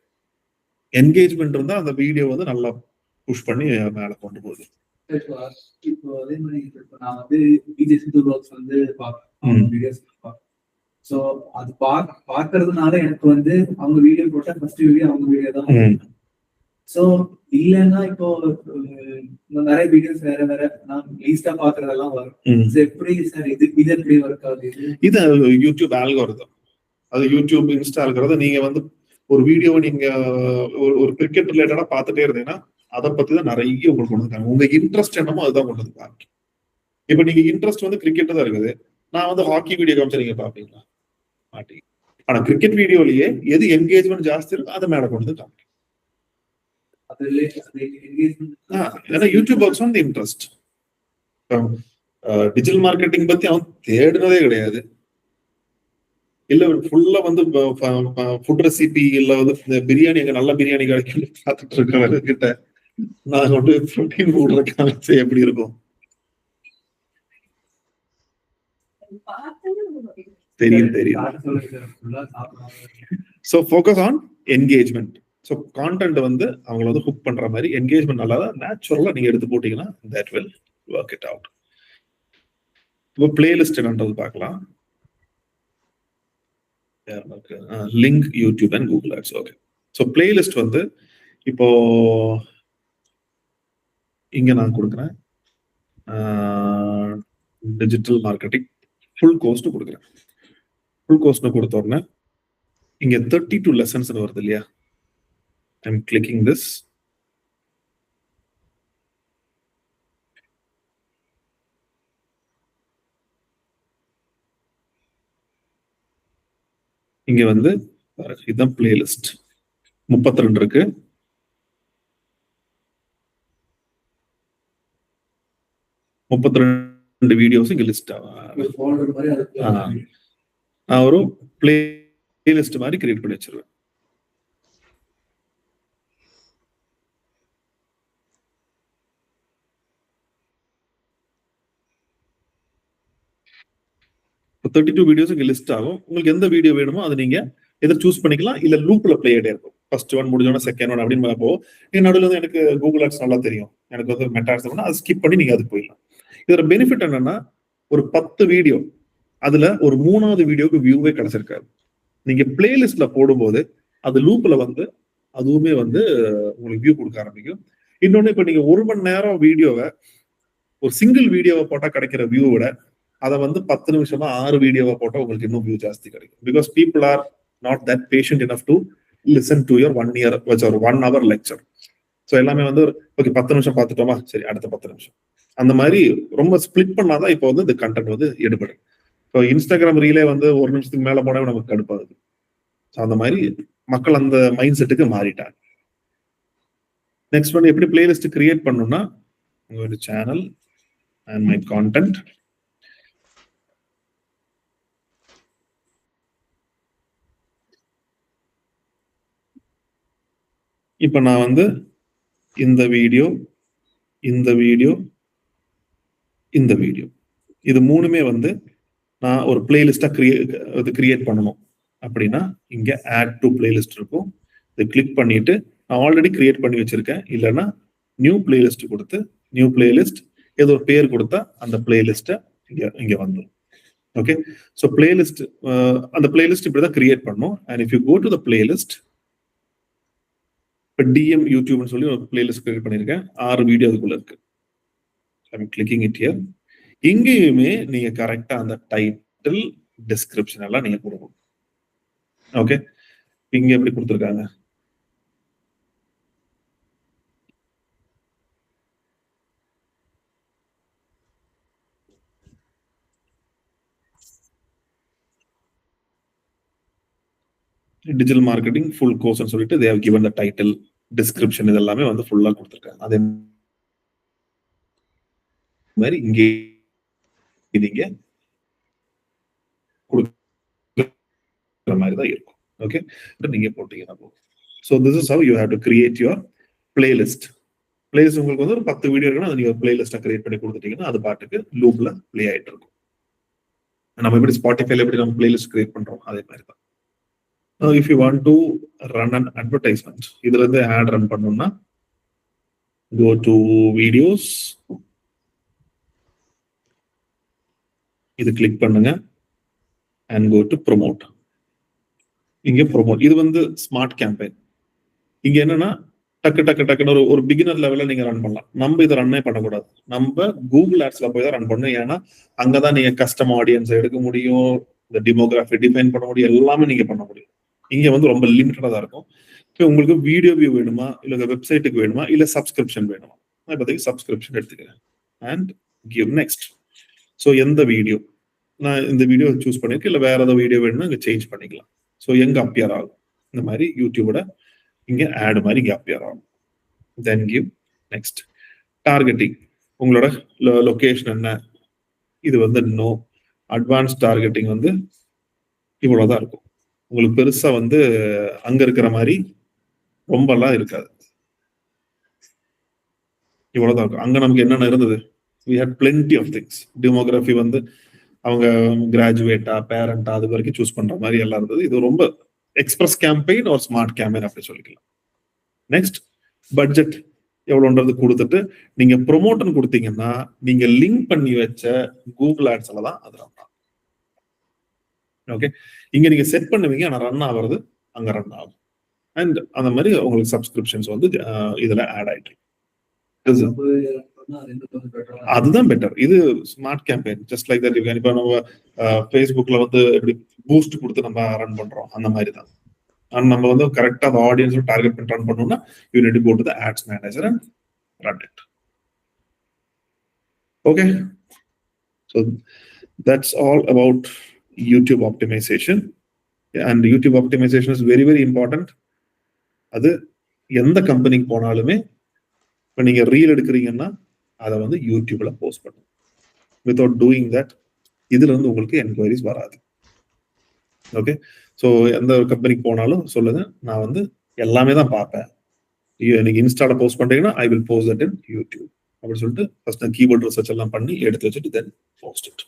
S1: என்கேஜ்மெண்ட் இருந்தா அந்த வீடியோ வந்து நல்லா புஷ் பண்ணி மேல கொண்டு போகுது.
S2: இப்போ அதே மாதிரி நான் வந்து விஜய் சித்து வ்ளாக்ஸ் வந்து வீடியோஸ் பார்ப்பேன். ஸோ அது பார்க்கறதுனால எனக்கு வந்து அவங்க வீடியோ போட்டா ஃபர்ஸ்ட் வீடியோ அவங்க வீடியோ தான். ஸோ இல்லைன்னா இப்போ நிறைய வீடியோஸ் வேற வேற நான் லீஸ்டா பாக்குறதெல்லாம் வரும். எப்படி சார் இது எப்படி ஒர்க் ஆகுது?
S1: இது யூடியூப் ஆல்காரிதம். அது யூடியூப் இன்ஸ்டா ஆல்காரிதம். நீங்க வந்து ஒரு வீடியோவை நீங்க ஒரு கிரிக்கெட் ரிலேட்டடா பார்த்துட்டே இருந்தீங்கன்னா அதை பத்தி தான் நிறைய உங்களுக்கு கொண்டு வந்துருக்காங்க. உங்க இன்ட்ரெஸ்ட் என்னமோ அதுதான் கொண்டு வந்து காமிக்கும். இப்ப நீங்க இன்ட்ரெஸ்ட் வந்து கிரிக்கெட் தான் இருக்குது, நான் வந்து ஹாக்கி வீடியோ காமிச்சா நீங்க பாப்பீங்களா? மாட்டீங்க. ஆனா கிரிக்கெட் வீடியோலயே எது என்கேஜ்மெண்ட் ஜாஸ்தி இருக்கும் அதை மேல கொண்டு வந்து காமிக்கும். ஏன்னா YouTube works on the interest. Digital marketing பத்தி அவன் தேடுனதே கிடையாது. இல்ல ஃபுல்லா வந்து ஃபுட் ரெசிபி இல்ல வந்து பிரியாணி, எங்க நல்ல பிரியாணி கிடைக்கும் பார்த்துட்டு இருக்கவங்க கிட்ட நான் வந்து புரோட்டீன் போடுற காமிச்சு எப்படி இருக்கும் தெரியும். So focus on engagement. So content வந்து அவங்கள வந்து ஹுக் பண்ற மாதிரி என்கேஜ்மெண்ட் நல்லா தான் நேச்சுரலா நீங்க எடுத்து போட்டீங்கன்னா that will work it out. இப்போ பிளேலிஸ்ட் என்னன்றது பார்க்கலாம். Link YouTube and Google ads. Okay, so playlist வந்து இப்போ இங்க நான் கொடுக்குறேன் டிஜிட்டல் மார்க்கெட்டிங் ஃபுல் கோர்ஸ்னு கொடுக்குறேன். ஃபுல் கோர்ஸ்னு கொடுத்த உடனே இங்க 32 lessons வருது இல்லையா? I'm clicking this. இங்க வந்து இதுதான் பிளேலிஸ்ட். 32 இருக்கு. 32 வீடியோஸ் இங்க லிஸ்ட் நான் ஒரு பிளேலிஸ்ட் மாதிரி கிரியேட் பண்ணி வச்சிருவேன். இப்போ 32 வீடியோஸ் இங்க லிஸ்ட் ஆகும். உங்களுக்கு எந்த வீடியோ வேணுமோ அதை நீங்க எதை சூஸ் பண்ணிக்கலாம். இல்ல லூப்ல பிளே ஆகிட்டே இருக்கும். ஃபர்ஸ்ட் ஒன் முடிஞ்சோன்னா செகண்ட் ஒன் அப்படின்னு பார்ப்போம். நீங்க நடுவில் வந்து எனக்கு கூகுள் ஆட்ஸ் நல்லா தெரியும், எனக்கு வந்து மெட்டா ஆட்ஸ் அதை ஸ்கிப் பண்ணி நீங்க அதுக்கு போயிடலாம். இதோட பெனிஃபிட் என்னன்னா, ஒரு 10 வீடியோ அதுல ஒரு 3வது வீடியோக்கு வியூவே கிடைச்சிருக்காது. நீங்க பிளேலிஸ்ட்ல போடும்போது அது லூப்ல வந்து அதுவுமே வந்து உங்களுக்கு வியூ கொடுக்க ஆரம்பிக்கும். இன்னொன்னு, இப்ப நீங்க 1 மணி நேரம் வீடியோவை ஒரு சிங்கிள் வீடியோவை போட்டா கிடைக்கிற வியூ விட அதை வந்து 10 நிமிஷமா 6 வீடியோவை போட்டா உங்களுக்கு இன்னும் வியூ ஜாஸ்தி கிடைக்கும். Because people are not that patient enough to listen to your 1 year ஒரு 1 hour லெக்சர். ஸோ எல்லாமே வந்து ஓகே 10 நிமிஷம் பார்த்துட்டோமா, சரி அடுத்த 10 நிமிஷம், அந்த மாதிரி ரொம்ப ஸ்பிளிட் பண்ணாதான் இப்போ வந்து இந்த கண்டென்ட் வந்து எடுபடும். ஸோ இன்ஸ்டாகிராம் ரீலே வந்து 1 நிமிஷத்துக்கு மேல போனவே நமக்கு கடுப்பாகுது. ஸோ அந்த மாதிரி மக்கள் அந்த மைண்ட் செட்டுக்கு மாறிட்டாங்க. நெக்ஸ்ட் வந்து எப்படி பிளேலிஸ்ட் கிரியேட் பண்ணணும்னா, உங்களோட சேனல் அண்ட் மை கான்டென்ட், இப்ப நான் வந்து இந்த வீடியோ, இந்த வீடியோ, இந்த வீடியோ, இது 3மே வந்து நான் ஒரு பிளேலிஸ்டா கிரியேட் பண்ணணும் அப்படின்னா இங்க ஆட் டு பிளேலிஸ்ட் இருக்கும். இதை கிளிக் பண்ணிட்டு நான் ஆல்ரெடி கிரியேட் பண்ணி வச்சிருக்கேன். இல்லைன்னா நியூ பிளேலிஸ்ட் கொடுத்து நியூ பிளேலிஸ்ட் ஏதோ ஒரு பேர் கொடுத்தா அந்த பிளேலிஸ்ட இங்க வந்துடும். ஓகே, ஸோ பிளேலிஸ்ட், அந்த பிளேலிஸ்ட் இப்படிதான் கிரியேட் பண்ணும். And if you go to the playlist, இப்போ டிஎம் யூடியூப்னு சொல்லி ஒரு பிளேலிஸ்ட் கிரியேட் பண்ணியிருக்கேன். 6 வீடியோ அதுக்குள்ள இருக்கு. I'm clicking it here. இங்கேயுமே நீங்க கரெக்டா அந்த டைட்டில், டிஸ்கிரிப்ஷன் எல்லாம் நீங்க கொடுக்கணும். ஓகே, இங்க எப்படி கொடுத்துருக்காங்க, டிஜிட்டல் மார்க்கெட்டிங் ஃபுல் கோர்ஸ் சொல்லிட்டு they have given the title, description இதெல்லாமே வந்து ஃபுல்லா கொடுத்துருக்காங்க. அதே மாதிரி இங்கே நீங்க கொடுக்குற மாதிரி தான் இருக்கும். ஓகே, நீங்க போட்டீங்கன்னா போதும். So this is how you have to create your playlist. Playlist உங்களுக்கு வந்து ஒரு 10 வீடியோ இருக்குன்னா அதை நீங்க பிளேலிஸ்டா கிரியேட் பண்ணி கொடுத்துட்டீங்கன்னா அது பாட்டுக்கு லூப்ல பிளே ஆயிட்டு இருக்கும். நம்ம எப்படி ஸ்பாட்டிஃபைல எப்படி நம்ம பிளேலிஸ்ட் கிரியேட் பண்றோம் அதே மாதிரி தான். If you want to run an advertisement, இதுல இருந்து ஆட் ரன் பண்ணணும்னா go to videos, இது கிளிக் பண்ணுங்க and go to promote. இங்க promote, இது வந்து ஸ்மார்ட் கேம்பெயின். இங்க என்னன்னா டக்குன்னு ஒரு பிகினர் லெவல்ல நீங்க ரன் பண்ணலாம். நம்ம இதை ரன்னே பண்ணக்கூடாது. நம்ம கூகுள் ஆட்ஸ்ல போய் தான் ரன் பண்ணணும். ஏன்னா அங்கதான் நீங்க கஸ்டம் ஆடியன்ஸ் எடுக்க முடியும், இந்த டெமோகிராஃபி டிஃபைன் பண்ண முடியும், எல்லாமே நீங்க பண்ண முடியும். இங்க வந்து ரொம்ப லிமிட்டடா தான் இருக்கும். உங்களுக்கு வீடியோ வியூ வேணுமா, இல்ல வெப்சைட்டுக்கு வேணுமா, இல்ல சப்ஸ்கிரிப்ஷன் வேணுமா? நான் இப்போதைக்கு சப்ஸ்கிரிப்ஷன் எடுத்துக்கிறேன் அண்ட் கிவ் நெக்ஸ்ட். ஸோ எந்த வீடியோ நான் இந்த வீடியோ சூஸ் பண்ணிருக்கேன், இல்ல வேற ஏதாவது வீடியோ வேணும்னா இங்க சேஞ்ச் பண்ணிக்கலாம். ஸோ எங்க அப்பியர் ஆகும், இந்த மாதிரி யூடியூபோட இங்க ஆட் மாதிரி இங்க அப்பியர் ஆகும். தென் கிவ் நெக்ஸ்ட். டார்கெட்டிங், உங்களோட லொகேஷன் என்ன, இது வந்து நோ. அட்வான்ஸ் டார்கெட்டிங் வந்து இவ்வளவுதான் இருக்கும். உங்களுக்கு பெருசா வந்து அங்க இருக்கிற மாதிரி ரொம்ப எல்லாம் இருக்காது, இவ்வளவுதான் இருக்கும். அங்க நமக்கு என்னென்ன இருந்தது, we had plenty of things. Demography வந்து அவங்க கிராஜுவேட்டா பேரண்டா அது வரைக்கும் சூஸ் பண்ற மாதிரி எல்லாம் இருந்தது. இது ரொம்ப எக்ஸ்பிரஸ் கேம்பெயின் ஒரு ஸ்மார்ட் கேம்பெயின் அப்படி சொல்லிக்கலாம். நெக்ஸ்ட் பட்ஜெட் எவ்வளோன்றது கொடுத்துட்டு நீங்க ப்ரொமோட்னு கொடுத்தீங்கன்னா நீங்க லிங்க் பண்ணி வச்ச கூகுள் ஆட்ஸ்ல தான் அது ரன் ஆகும். ஓகே, இங்க நீங்க செட் பண்ணுவீங்க, ஆனா ரன் ஆகிறது அங்க ரன் ஆகும். அண்ட் அந்த மாதிரி உங்களுக்கு சப்ஸ்கிரிப்ஷன்ஸ் வந்து இதுல ஆட் ஆயிட்டு
S2: பண்ணா அது இன்னும் கொஞ்சம் better ஆ
S1: அதுதான் பெட்டர். இது smart campaign. Just like that. இப்ப நம்ம Facebookல வந்து எப்படி பூஸ்ட் கொடுத்து நம்ம ரன் பண்றோம் அந்த மாதிரி தான். ஆனா நம்ம வந்து கரெக்டா அந்த ஆடியன்ஸ் டார்கெட் பண்ணி ரன் பண்ணணும்னா you need to go to the ads manager and run it. Okay, so that's all about YouTube optimization, and YouTube optimization is very very important. அது எந்த கம்பெனிக்கு போனாலுமே இப்ப நீங்க ரீல் எடுக்கிறீங்கன்னா அதை வந்து யூடியூப்ல போஸ்ட் பண்ணுங்க. வித்வுட் டூயிங் தட் இதுல இருந்து உங்களுக்கு என்கொயரிஸ் வராது. ஓகே, ஸோ எந்த கம்பெனிக்கு போனாலும் சொல்லுங்க, நான் வந்து எல்லாமே தான் பார்ப்பேன். நீங்க இன்ஸ்டால போஸ்ட் பண்றீங்கன்னா I will post that in YouTube அப்படின்னு சொல்லிட்டு ஃபர்ஸ்ட் கீபோர்ட் ரிசர்ச் எல்லாம் பண்ணி எடுத்து வச்சுட்டு தென் போஸ்ட் இட்.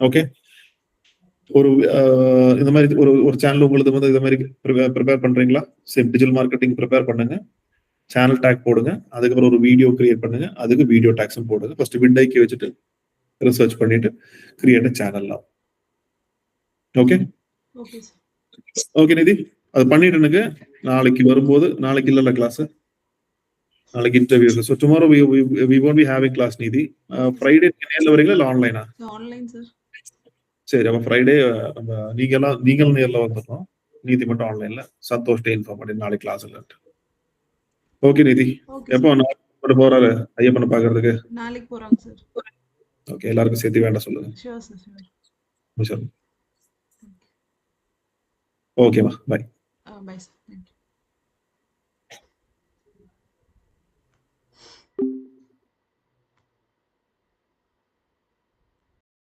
S1: ஓகே, ஒரு இந்த மாதிரி ஒரு சேனல் உங்களுக்கு வந்து இந்த மாதிரி ப்ரிப்பேர் பண்றீங்களா? சேம் டிஜிட்டல் மார்க்கெட்டிங் ப்ரிப்பேர் பண்ணுங்க, சேனல் டேக் போடுங்க, அதுக்கப்புறம் ஒரு வீடியோ கிரியேட் பண்ணுங்க, அதுக்கு வீடியோ டேக்ஸும் போடுங்க. ஃபர்ஸ்ட் விட்ஐக்கு வச்சுட்டு ரிசர்ச் பண்ணிட்டு கிரியேட் சேனல். ஓகே ஓகே நிதி, அது பண்ணிட்டு எனக்கு நாளைக்கு வரும்போது, நாளைக்கு இல்ல கிளாஸ், நாளைக்கு இன்டர்வியூ இருக்கு. So tomorrow we won't be having class Nidhi. Friday நேர்ல வரீங்களா இல்ல ஆன்லைனா?
S3: Online sir.
S1: சரி, அப்ப ஃப்ரைடே நம்ம நீங்களும் நேர்ல வந்துடணும், நீதி மட்டும் ஆன்லைன்ல. சந்தோஷ் இன்ஃபார்ம் பண்ணி நாளைக்கு கிளாஸ் இல்ல. ஓகே நிதி, எப்போ நாளைக்கு போறாரு ஐயப்பனை பாக்குறதுக்கு?
S3: நாளைக்கு போறாங்க சார்.
S1: ஓகே, எல்லாருக்கும் சேர்த்து வேண்டாம் சொல்லுங்க.
S3: Sure sir.
S1: ஓகேவா, பை.
S3: Bye sir.